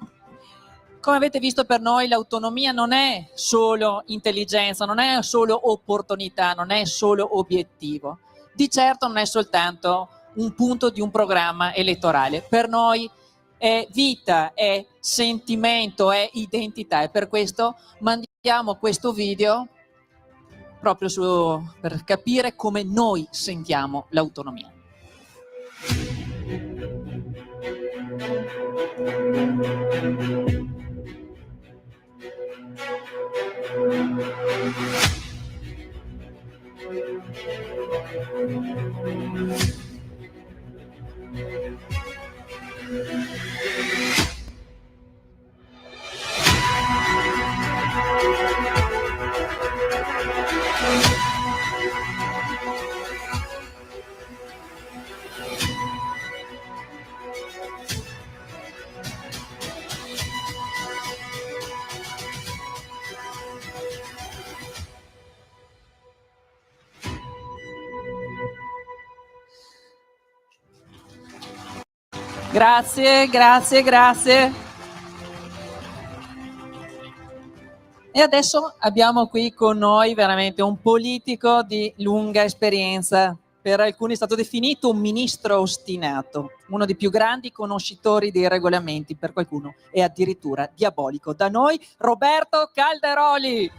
Come avete visto, per noi l'autonomia non è solo intelligenza, non è solo opportunità, non è solo obiettivo. Di certo non è soltanto un punto di un programma elettorale. Per noi è vita, è sentimento, è identità, e per questo mandiamo questo video proprio per capire come noi sentiamo l'autonomia. Grazie, grazie, grazie. E adesso abbiamo qui con noi veramente un politico di lunga esperienza. Per alcuni è stato definito un ministro ostinato, uno dei più grandi conoscitori dei regolamenti, per qualcuno è addirittura diabolico. Da noi Roberto Calderoli.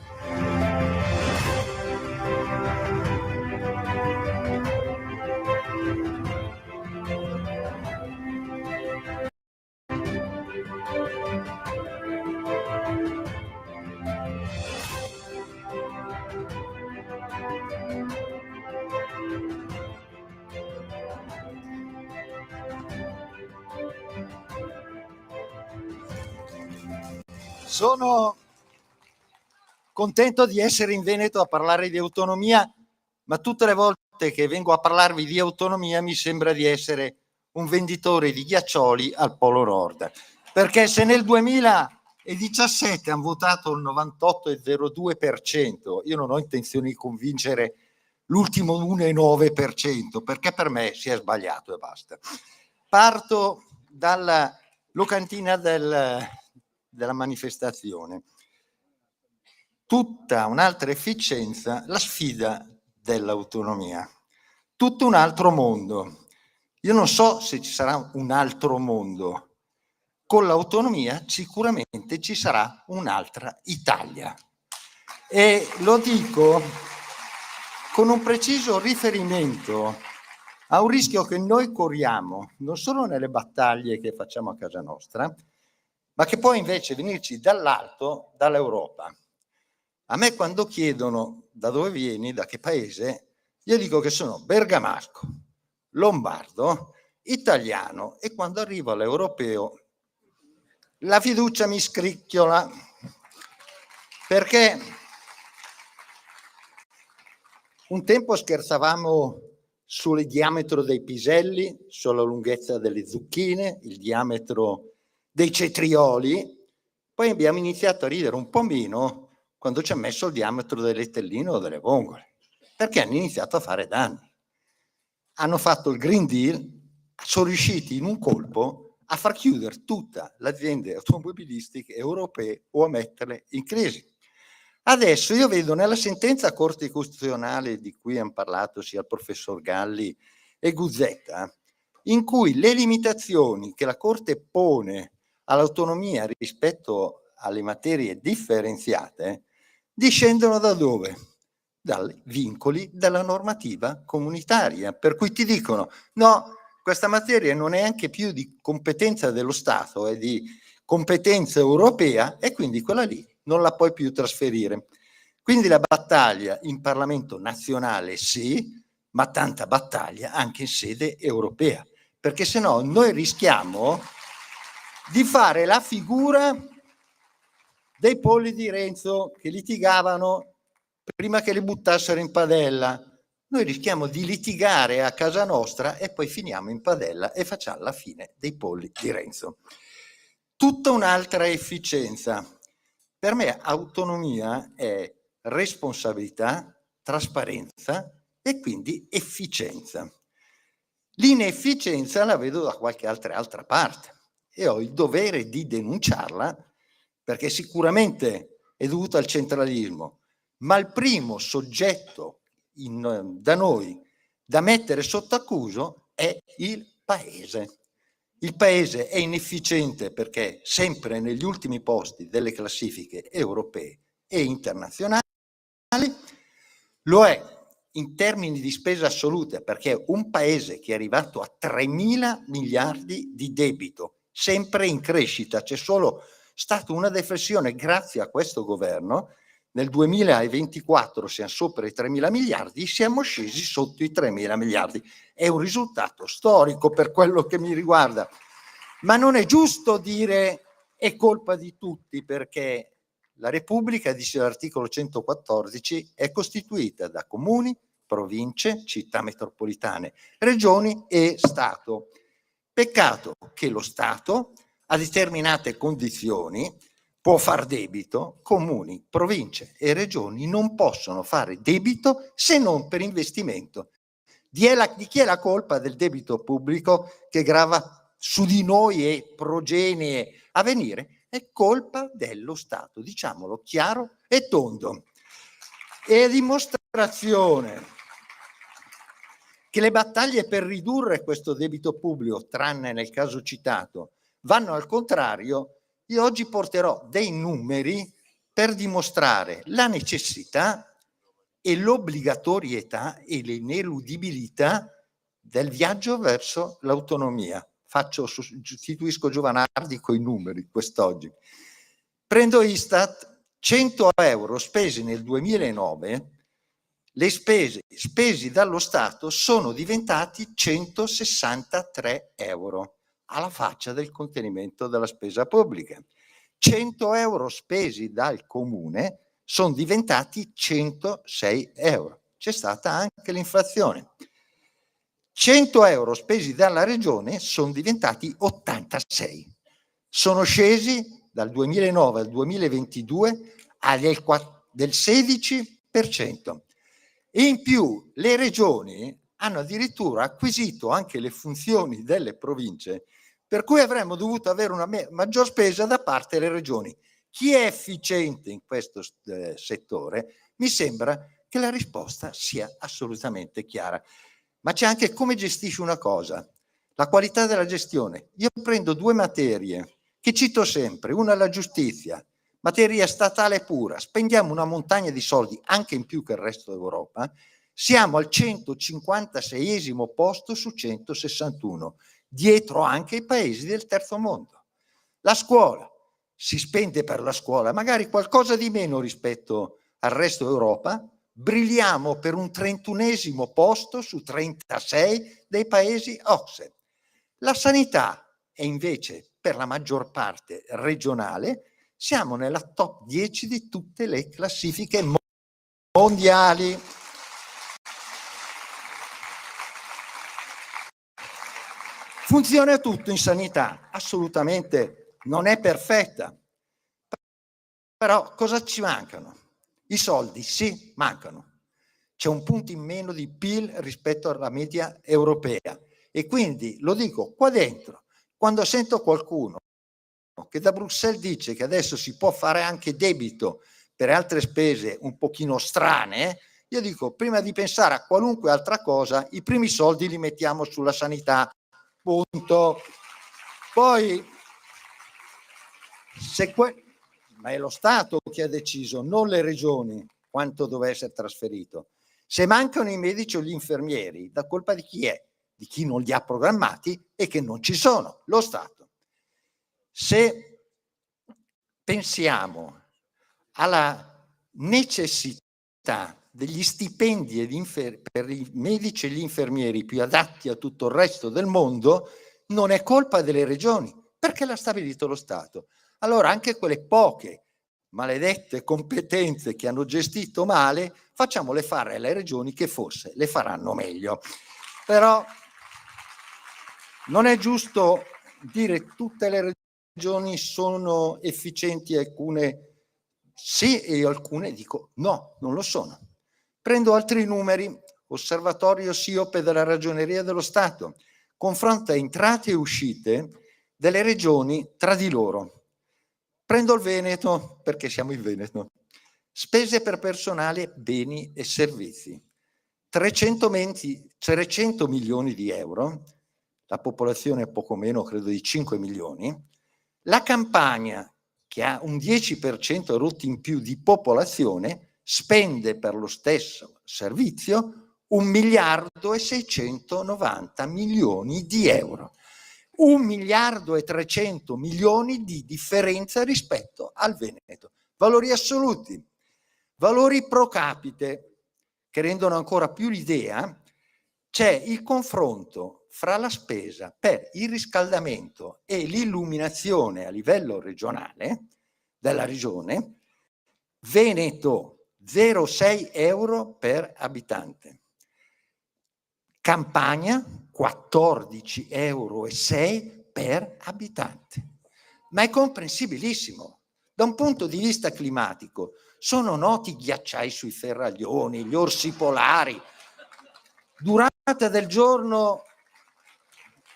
Sono contento di essere in Veneto a parlare di autonomia, ma tutte le volte che vengo a parlarvi di autonomia mi sembra di essere un venditore di ghiaccioli al Polo Nord, perché se nel 2017 hanno votato il 98,02%, io non ho intenzione di convincere l'ultimo 1,9%, perché per me si è sbagliato e basta. Parto dalla locantina della manifestazione. Tutta un'altra efficienza, la sfida dell'autonomia. Tutto un altro mondo. Io non so se ci sarà un altro mondo. Con l'autonomia sicuramente ci sarà un'altra Italia. E lo dico con un preciso riferimento a un rischio che noi corriamo, non solo nelle battaglie che facciamo a casa nostra, ma che può invece venirci dall'alto, dall'Europa. A me quando chiedono da dove vieni, da che paese, io dico che sono bergamasco, lombardo, italiano, e quando arrivo all'europeo la fiducia mi scricchiola, perché un tempo scherzavamo sul diametro dei piselli, sulla lunghezza delle zucchine, il diametro dei cetrioli, poi abbiamo iniziato a ridere un po' meno quando ci ha messo il diametro delle telline o delle vongole, perché hanno iniziato a fare danni. Hanno fatto il Green Deal, sono riusciti in un colpo a far chiudere tutte le aziende automobilistiche europee o a metterle in crisi. Adesso io vedo nella sentenza Corte Costituzionale di cui hanno parlato sia il professor Galli e Guzzetta, in cui le limitazioni che la Corte pone all'autonomia rispetto alle materie differenziate discendono da dove? Dai vincoli della normativa comunitaria, per cui ti dicono no, questa materia non è anche più di competenza dello Stato, è di competenza europea, e quindi quella lì non la puoi più trasferire. Quindi la battaglia in Parlamento nazionale sì, ma tanta battaglia anche in sede europea, perché se no noi rischiamo di fare la figura dei polli di Renzo che litigavano prima che li buttassero in padella. Noi rischiamo di litigare a casa nostra e poi finiamo in padella e facciamo la fine dei polli di Renzo. Tutta un'altra efficienza. Per me autonomia è responsabilità, trasparenza e quindi efficienza. L'inefficienza la vedo da qualche altra parte e ho il dovere di denunciarla, perché sicuramente è dovuta al centralismo, ma il primo soggetto da noi da mettere sotto accuso è il Paese. Il Paese è inefficiente perché sempre negli ultimi posti delle classifiche europee e internazionali, lo è in termini di spesa assoluta, perché un Paese che è arrivato a 3.000 miliardi di debito, sempre in crescita, c'è solo stata una deflessione grazie a questo governo. Nel 2024 siamo sopra i 3.000 miliardi, siamo scesi sotto i 3.000 miliardi. È un risultato storico per quello che mi riguarda, ma non è giusto dire è colpa di tutti, perché la Repubblica, dice l'articolo 114, è costituita da comuni, province, città metropolitane, regioni e Stato. Peccato che lo Stato a determinate condizioni può far debito, comuni, province e regioni non possono fare debito se non per investimento. Di chi è la colpa del debito pubblico che grava su di noi e progenie a venire? È colpa dello Stato, diciamolo chiaro e tondo. E a dimostrazione che le battaglie per ridurre questo debito pubblico, tranne nel caso citato, vanno al contrario, io oggi porterò dei numeri per dimostrare la necessità e l'obbligatorietà e l'ineludibilità del viaggio verso l'autonomia. Sostituisco Giovanardi con i numeri quest'oggi. Prendo Istat, 100 euro spesi nel 2009, le spese spesi dallo Stato sono diventati 163 euro, alla faccia del contenimento della spesa pubblica. 100 euro spesi dal comune sono diventati 106 euro. C'è stata anche l'inflazione. 100 euro spesi dalla regione sono diventati 86. Sono scesi dal 2009 al 2022 del 16%. E in più le regioni hanno addirittura acquisito anche le funzioni delle province, per cui avremmo dovuto avere una maggior spesa da parte delle regioni. Chi è efficiente in questo settore? Mi sembra che la risposta sia assolutamente chiara. Ma c'è anche come gestisci una cosa, la qualità della gestione. Io prendo due materie che cito sempre, una è la giustizia, materia statale pura, spendiamo una montagna di soldi, anche in più che il resto d'Europa, siamo al 156esimo posto su 161, dietro anche i paesi del terzo mondo. La scuola, si spende per la scuola, magari qualcosa di meno rispetto al resto d'Europa, brilliamo per un 31esimo posto su 36 dei paesi OCSE. La sanità è invece per la maggior parte regionale, siamo nella top 10 di tutte le classifiche mondiali. Funziona tutto in sanità? Assolutamente non è perfetta. Però cosa ci mancano? I soldi, sì, mancano. C'è un punto in meno di PIL rispetto alla media europea. E quindi, lo dico qua dentro, quando sento qualcuno che da Bruxelles dice che adesso si può fare anche debito per altre spese un pochino strane, io dico, prima di pensare a qualunque altra cosa, i primi soldi li mettiamo sulla sanità, punto. Poi, ma è lo Stato che ha deciso, non le regioni, quanto deve essere trasferito. Se mancano i medici o gli infermieri, da colpa di chi è? Di chi non li ha programmati e che non ci sono, lo Stato. Se pensiamo alla necessità degli stipendi per i medici e gli infermieri più adatti a tutto il resto del mondo non è colpa delle regioni, perché l'ha stabilito lo Stato. Allora anche quelle poche maledette competenze che hanno gestito male, facciamole fare alle regioni che forse le faranno meglio. Però non è giusto dire che tutte le regioni sono efficienti, alcune sì e alcune dico no, non lo sono. Prendo altri numeri, Osservatorio SIOP della Ragioneria dello Stato, confronta entrate e uscite delle regioni tra di loro. Prendo il Veneto, perché siamo in Veneto. Spese per personale, beni e servizi. 300 milioni di euro, la popolazione è poco meno, credo, di 5 milioni. La Campania, che ha un 10% rotti in più di popolazione, spende per lo stesso servizio 1.690 milioni di euro. 1.300 milioni di differenza rispetto al Veneto. Valori assoluti, valori pro capite, che rendono ancora più l'idea. C'è il confronto fra la spesa per il riscaldamento e l'illuminazione a livello regionale della regione. Veneto 0,6 euro per abitante, Campania 14,6 euro per abitante. Ma è comprensibilissimo. Da un punto di vista climatico sono noti i ghiacciai sui ferraglioni, gli orsi polari, durata del giorno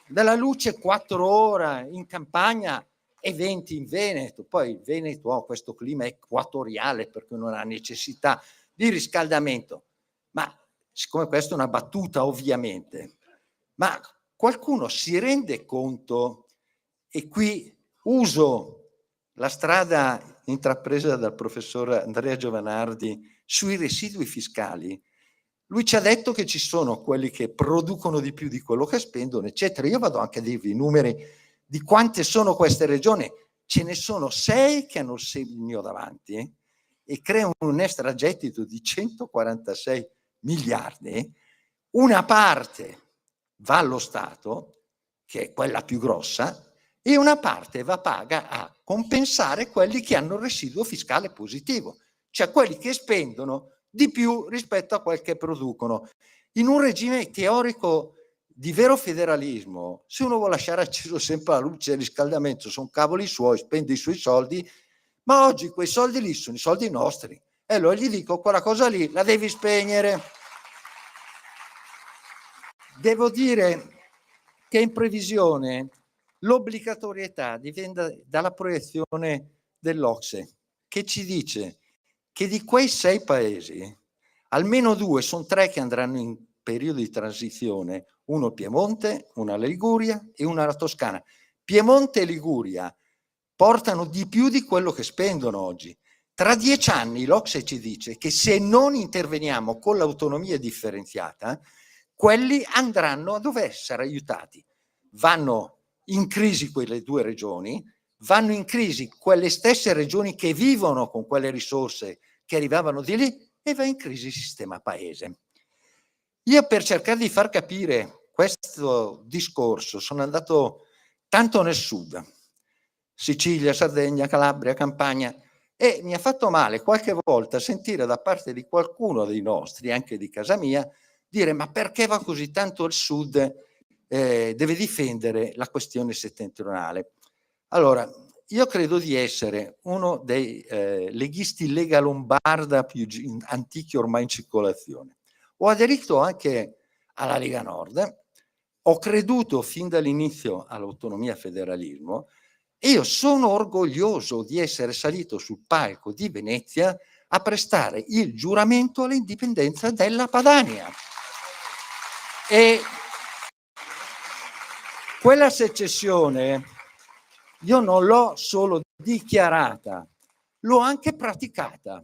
della luce 4 ore in Campania e 20 in Veneto. Poi il Veneto ha questo clima equatoriale perché non ha necessità di riscaldamento. Ma siccome questa è una battuta ovviamente, ma qualcuno si rende conto, e qui uso la strada intrapresa dal professor Andrea Giovanardi sui residui fiscali. Lui ci ha detto che ci sono quelli che producono di più di quello che spendono, eccetera. Io vado anche a dirvi i numeri di quante sono queste regioni. Ce ne sono 6 che hanno il segno davanti e creano un extragettito di 146 miliardi. Una parte va allo Stato, che è quella più grossa, e una parte va paga a compensare quelli che hanno il residuo fiscale positivo, cioè quelli che spendono di più rispetto a quel che producono. In un regime teorico di vero federalismo, se uno vuole lasciare acceso sempre la luce e il riscaldamento, sono cavoli suoi, spende i suoi soldi, ma oggi quei soldi lì sono i soldi nostri. E allora gli dico, quella cosa lì la devi spegnere. Devo dire che in previsione l'obbligatorietà dipende dalla proiezione dell'Ocse, che ci dice che di quei 6 paesi, almeno 2, sono 3 che andranno in periodo di transizione, uno il Piemonte, una la Liguria e una la Toscana. Piemonte e Liguria portano di più di quello che spendono oggi. Tra 10 anni l'Ocse ci dice che se non interveniamo con l'autonomia differenziata, quelli andranno a dover essere aiutati. Vanno in crisi quelle 2 regioni, vanno in crisi quelle stesse regioni che vivono con quelle risorse che arrivavano di lì e va in crisi il sistema paese. Io per cercare di far capire questo discorso sono andato tanto nel sud, Sicilia, Sardegna, Calabria, Campania, e mi ha fatto male qualche volta sentire da parte di qualcuno dei nostri, anche di casa mia, dire ma perché va così tanto al sud, deve difendere la questione settentrionale. Allora, io credo di essere uno dei leghisti Lega Lombarda più antichi ormai in circolazione. Ho aderito anche alla Lega Nord, ho creduto fin dall'inizio all'autonomia federalismo e io sono orgoglioso di essere salito sul palco di Venezia a prestare il giuramento all'indipendenza della Padania. E quella secessione io non l'ho solo dichiarata, l'ho anche praticata.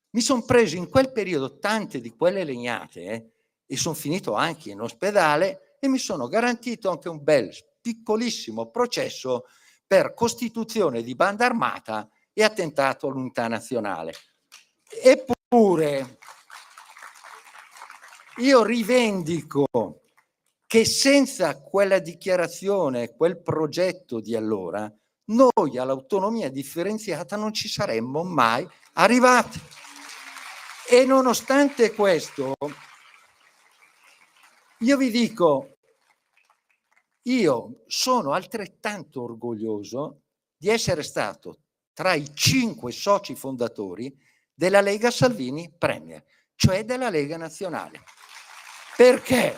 Mi sono preso in quel periodo tante di quelle legnate e sono finito anche in ospedale e mi sono garantito anche un bel piccolissimo processo per costituzione di banda armata e attentato all'unità nazionale. Eppure io rivendico che senza quella dichiarazione, quel progetto di allora, noi all'autonomia differenziata non ci saremmo mai arrivati. E nonostante questo, io vi dico, io sono altrettanto orgoglioso di essere stato tra i 5 soci fondatori della Lega Salvini Premier, cioè della Lega Nazionale. Perché?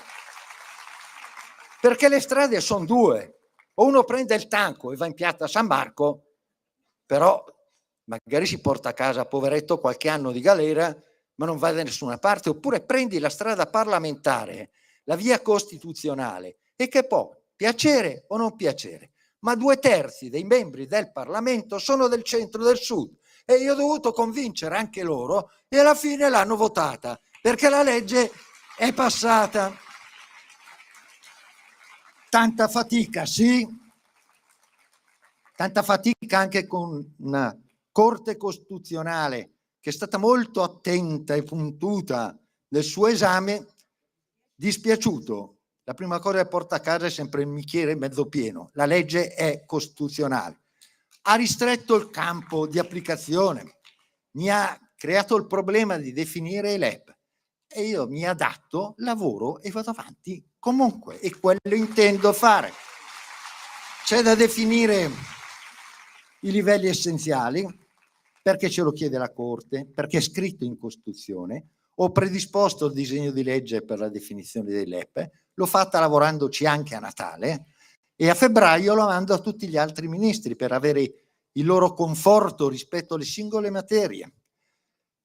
Perché le strade sono due. O uno prende il tanco e va in piazza San Marco, però magari si porta a casa, poveretto, qualche anno di galera, ma non va da nessuna parte. Oppure prendi la strada parlamentare, la via costituzionale, e che può piacere o non piacere. Ma 2/3 dei membri del Parlamento sono del centro e del sud. E io ho dovuto convincere anche loro e alla fine l'hanno votata, perché la legge è passata. Tanta fatica, sì, tanta fatica anche con una Corte Costituzionale che è stata molto attenta e puntuta nel suo esame. Dispiaciuto, la prima cosa che porta a casa è sempre il bicchiere mezzo pieno, la legge è costituzionale. Ha ristretto il campo di applicazione, mi ha creato il problema di definire i LEP e io mi adatto, lavoro e vado avanti comunque, e quello intendo fare. C'è da definire i livelli essenziali, perché ce lo chiede la Corte, perché è scritto in Costituzione. Ho predisposto il disegno di legge per la definizione dei LEP, l'ho fatta lavorandoci anche a Natale, e a febbraio lo mando a tutti gli altri ministri per avere il loro conforto rispetto alle singole materie.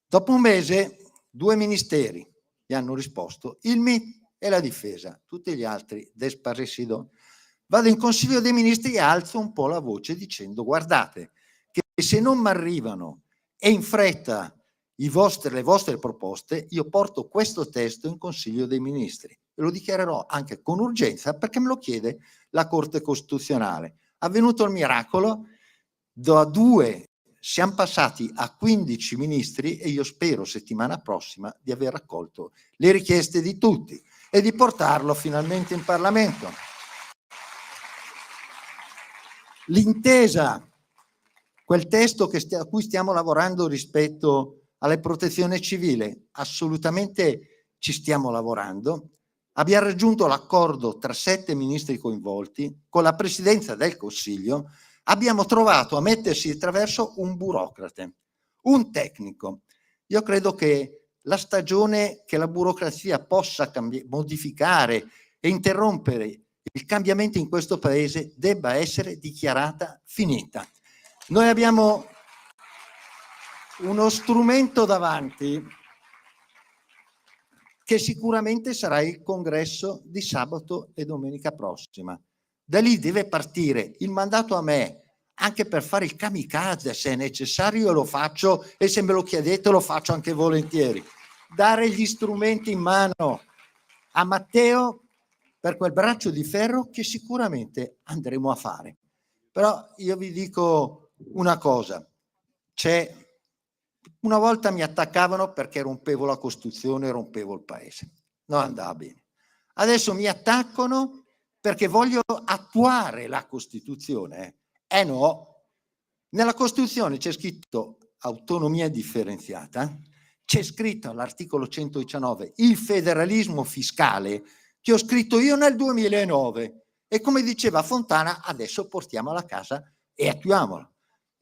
Dopo un mese 2 ministeri mi hanno risposto, il MIT e la difesa, tutti gli altri desparecido. Vado in Consiglio dei Ministri e alzo un po' la voce dicendo: guardate che se non mi arrivano e in fretta le vostre proposte, io porto questo testo in Consiglio dei Ministri e lo dichiarerò anche con urgenza perché me lo chiede la Corte Costituzionale. Avvenuto il miracolo, da 2 siamo passati a 15 ministri e io spero settimana prossima di aver raccolto le richieste di tutti e di portarlo finalmente in Parlamento. L'intesa, quel testo a cui stiamo lavorando rispetto alla protezione civile, assolutamente ci stiamo lavorando. Abbiamo raggiunto l'accordo tra 7 ministri coinvolti, con la Presidenza del Consiglio. Abbiamo trovato a mettersi attraverso un burocrate, un tecnico. Io credo che la stagione che la burocrazia possa modificare e interrompere il cambiamento in questo paese debba essere dichiarata finita. Noi abbiamo uno strumento davanti che sicuramente sarà il congresso di sabato e domenica prossima. Da lì deve partire il mandato a me, anche per fare il kamikaze, se è necessario io lo faccio e se me lo chiedete lo faccio anche volentieri. Dare gli strumenti in mano a Matteo per quel braccio di ferro che sicuramente andremo a fare. Però io vi dico una cosa, una volta mi attaccavano perché rompevo la Costituzione, rompevo il paese, non andava bene. Adesso mi attaccano perché voglio attuare la Costituzione. No, nella Costituzione c'è scritto autonomia differenziata, c'è scritto all'articolo 119 il federalismo fiscale che ho scritto io nel 2009 e come diceva Fontana adesso portiamola a casa e attuamola.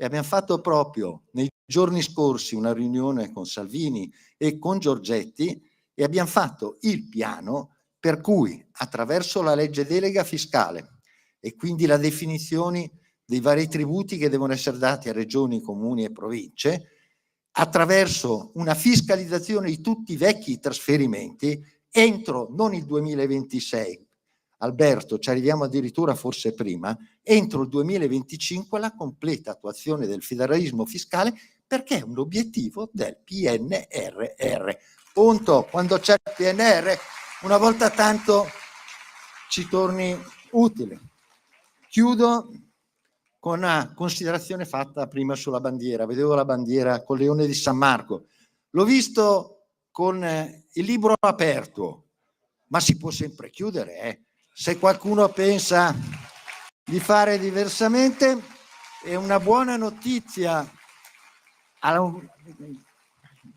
E abbiamo fatto proprio nei giorni scorsi una riunione con Salvini e con Giorgetti e abbiamo fatto il piano per cui attraverso la legge delega fiscale e quindi la definizione dei vari tributi che devono essere dati a regioni, comuni e province, attraverso una fiscalizzazione di tutti i vecchi trasferimenti entro non il 2026, Alberto, ci arriviamo addirittura forse prima, entro il 2025 la completa attuazione del federalismo fiscale perché è un obiettivo del PNRR. Punto. Quando c'è il PNR, una volta tanto ci torni utile. Chiudo con una considerazione fatta prima sulla bandiera. Vedevo la bandiera con Leone di San Marco. L'ho visto con il libro aperto, ma si può sempre chiudere. Se qualcuno pensa di fare diversamente, è una buona notizia al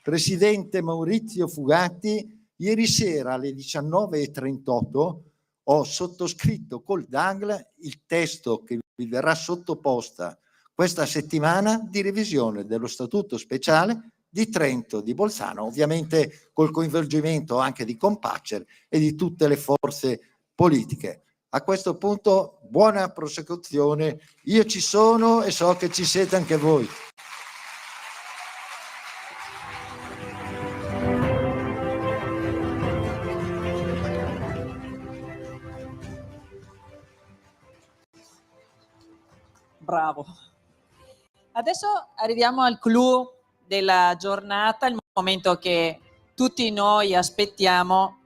presidente Maurizio Fugatti. Ieri sera alle 19:38 ho sottoscritto col DAGL il testo che vi verrà sottoposta questa settimana di revisione dello Statuto speciale di Trento, di Bolzano, ovviamente col coinvolgimento anche di Compaccer e di tutte le forze politiche. A questo punto buona prosecuzione, io ci sono e so che ci siete anche voi. Bravo. Adesso arriviamo al clou della giornata, il momento che tutti noi aspettiamo.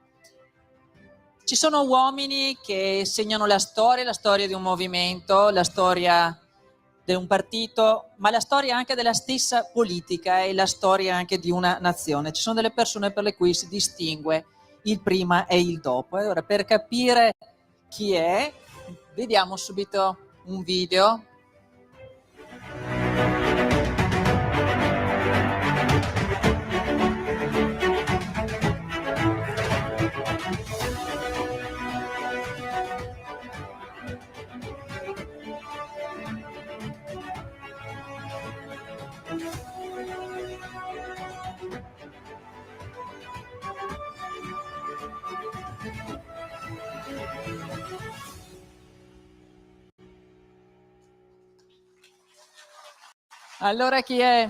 Ci sono uomini che segnano la storia di un movimento, la storia di un partito, ma la storia anche della stessa politica e la storia anche di una nazione. Ci sono delle persone per le cui si distingue il prima e il dopo. Allora, per capire chi è, vediamo subito un video. Allora chi è?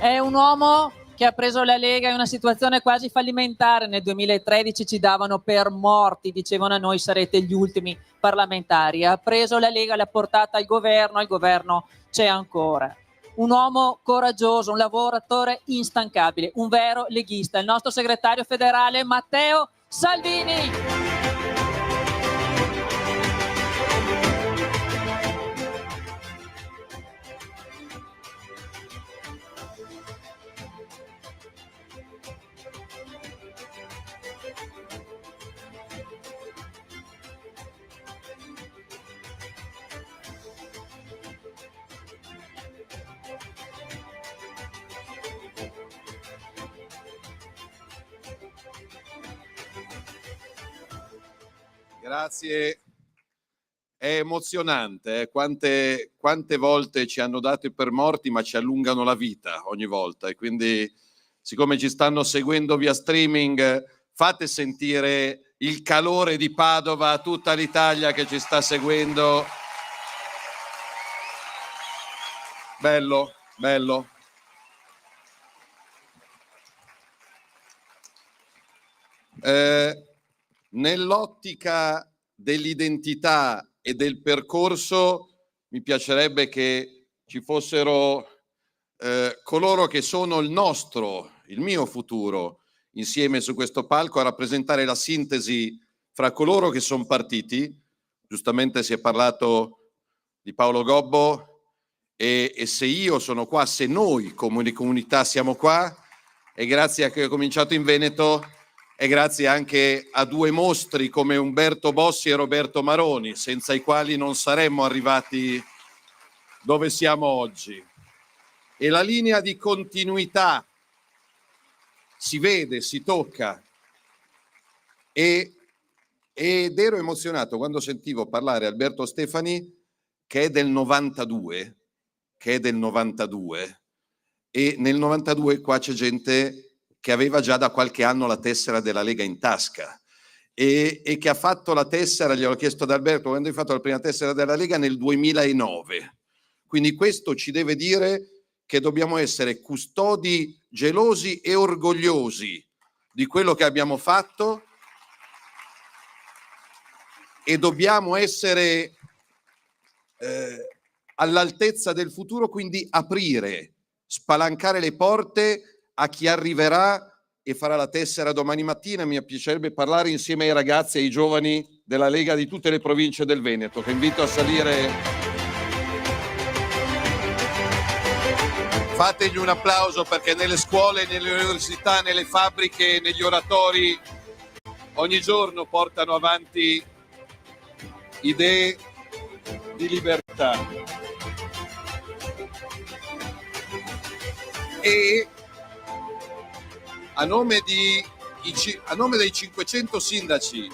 È un uomo che ha preso la Lega in una situazione quasi fallimentare. Nel 2013 ci davano per morti, dicevano a noi sarete gli ultimi parlamentari. Ha preso la Lega, l'ha portata al governo c'è ancora. Un uomo coraggioso, un lavoratore instancabile, un vero leghista, il nostro segretario federale Matteo Salvini. Grazie, è emozionante, quante volte ci hanno dato per morti ma ci allungano la vita ogni volta, e quindi siccome ci stanno seguendo via streaming fate sentire il calore di Padova a tutta l'Italia che ci sta seguendo. Bello, bello. Nell'ottica dell'identità e del percorso mi piacerebbe che ci fossero coloro che sono il mio futuro insieme su questo palco a rappresentare la sintesi fra coloro che sono partiti. Giustamente si è parlato di Paolo Gobbo e se io sono qua, se noi come comunità siamo qua, è grazie a che ho cominciato in Veneto. E grazie anche a due mostri come Umberto Bossi e Roberto Maroni, senza i quali non saremmo arrivati dove siamo oggi. E la linea di continuità si vede, si tocca. Ed ero emozionato quando sentivo parlare Alberto Stefani, che è del 92, e nel 92 qua c'è gente che aveva già da qualche anno la tessera della Lega in tasca e che ha fatto la tessera, gliel'ho chiesto ad Alberto, quando hai fatto la prima tessera della Lega nel 2009. Quindi questo ci deve dire che dobbiamo essere custodi, gelosi e orgogliosi di quello che abbiamo fatto e dobbiamo essere all'altezza del futuro, quindi aprire, spalancare le porte a chi arriverà e farà la tessera domani mattina. Mi piacerebbe parlare insieme ai ragazzi e ai giovani della Lega di tutte le province del Veneto, che invito a salire. Fategli un applauso, perché nelle scuole, nelle università, nelle fabbriche, negli oratori ogni giorno portano avanti idee di libertà. E a nome dei 500 sindaci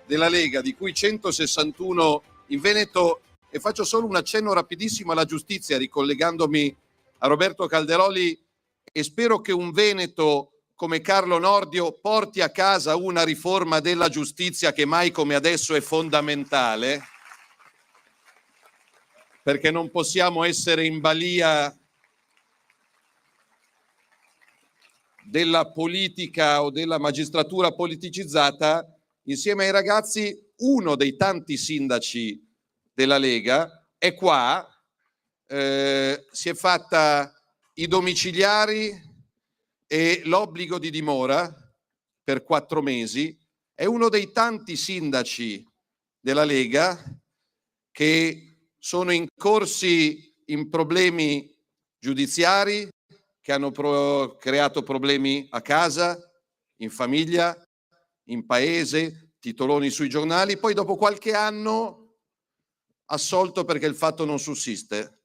della Lega, di cui 161 in Veneto, e faccio solo un accenno rapidissimo alla giustizia, ricollegandomi a Roberto Calderoli, e spero che un veneto come Carlo Nordio porti a casa una riforma della giustizia che mai come adesso è fondamentale, perché non possiamo essere in balia della politica o della magistratura politicizzata. Insieme ai ragazzi, uno dei tanti sindaci della Lega è qua, si è fatta i domiciliari e l'obbligo di dimora per 4 mesi, è uno dei tanti sindaci della Lega che sono incorsi in problemi giudiziari, che hanno creato problemi a casa, in famiglia, in paese, titoloni sui giornali, poi dopo qualche anno assolto perché il fatto non sussiste,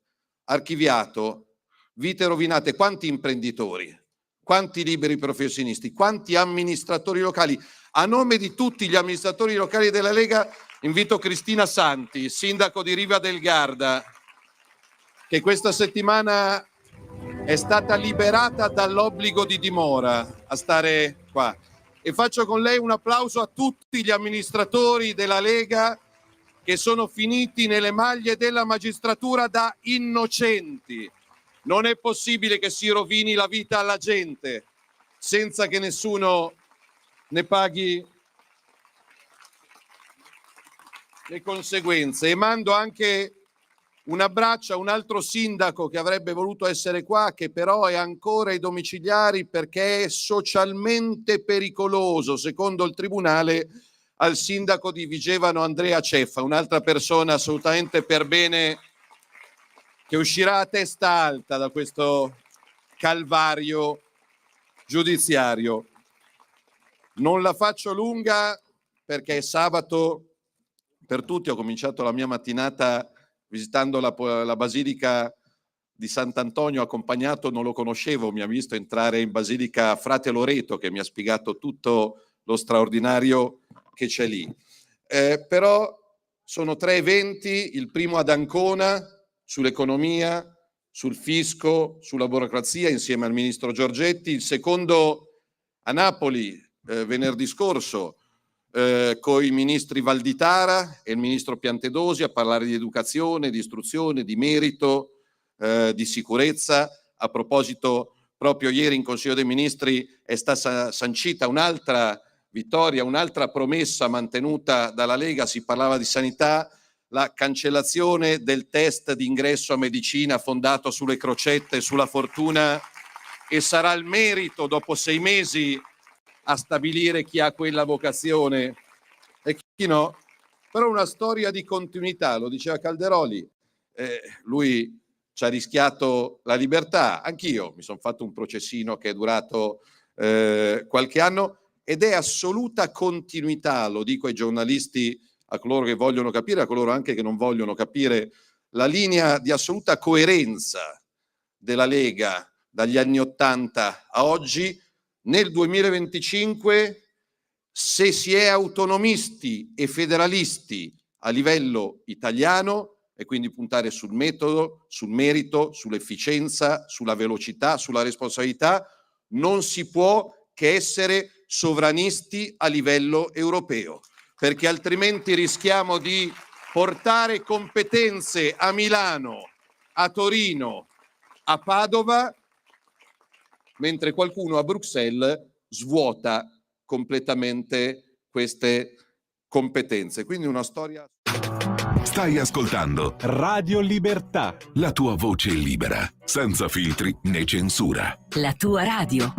archiviato, vite rovinate. Quanti imprenditori, quanti liberi professionisti, quanti amministratori locali. A nome di tutti gli amministratori locali della Lega invito Cristina Santi, sindaco di Riva del Garda, che questa settimana è stata liberata dall'obbligo di dimora a stare qua. E faccio con lei un applauso a tutti gli amministratori della Lega che sono finiti nelle maglie della magistratura da innocenti. Non è possibile che si rovini la vita alla gente senza che nessuno ne paghi le conseguenze. E mando anche un abbraccio a un altro sindaco che avrebbe voluto essere qua, che però è ancora ai domiciliari perché è socialmente pericoloso, secondo il tribunale, al sindaco di Vigevano Andrea Ceffa, un'altra persona assolutamente per bene, che uscirà a testa alta da questo calvario giudiziario. Non la faccio lunga perché è sabato per tutti. Ho cominciato la mia mattinata visitando la Basilica di Sant'Antonio, accompagnato, non lo conoscevo, mi ha visto entrare in Basilica Frate Loreto, che mi ha spiegato tutto lo straordinario che c'è lì. Però sono 3 eventi, il primo ad Ancona, sull'economia, sul fisco, sulla burocrazia, insieme al ministro Giorgetti, il secondo a Napoli, venerdì scorso, con i ministri Valditara e il ministro Piantedosi a parlare di educazione, di istruzione, di merito, di sicurezza. A proposito, proprio ieri in Consiglio dei Ministri è stata sancita un'altra vittoria, un'altra promessa mantenuta dalla Lega, si parlava di sanità, la cancellazione del test di ingresso a medicina fondato sulle crocette e sulla fortuna, e sarà il merito dopo 6 mesi a stabilire chi ha quella vocazione e chi no. Però una storia di continuità, lo diceva Calderoli, lui ci ha rischiato la libertà, anch'io mi sono fatto un processino che è durato qualche anno, ed è assoluta continuità, lo dico ai giornalisti, a coloro che vogliono capire, a coloro anche che non vogliono capire, la linea di assoluta coerenza della Lega dagli anni '80 a oggi. Nel 2025, se si è autonomisti e federalisti a livello italiano, e quindi puntare sul metodo, sul merito, sull'efficienza, sulla velocità, sulla responsabilità, non si può che essere sovranisti a livello europeo, perché altrimenti rischiamo di portare competenze a Milano, a Torino, a Padova, mentre qualcuno a Bruxelles svuota completamente queste competenze. Quindi una storia... Stai ascoltando Radio Libertà. la tua voce libera, senza filtri né censura. La tua radio.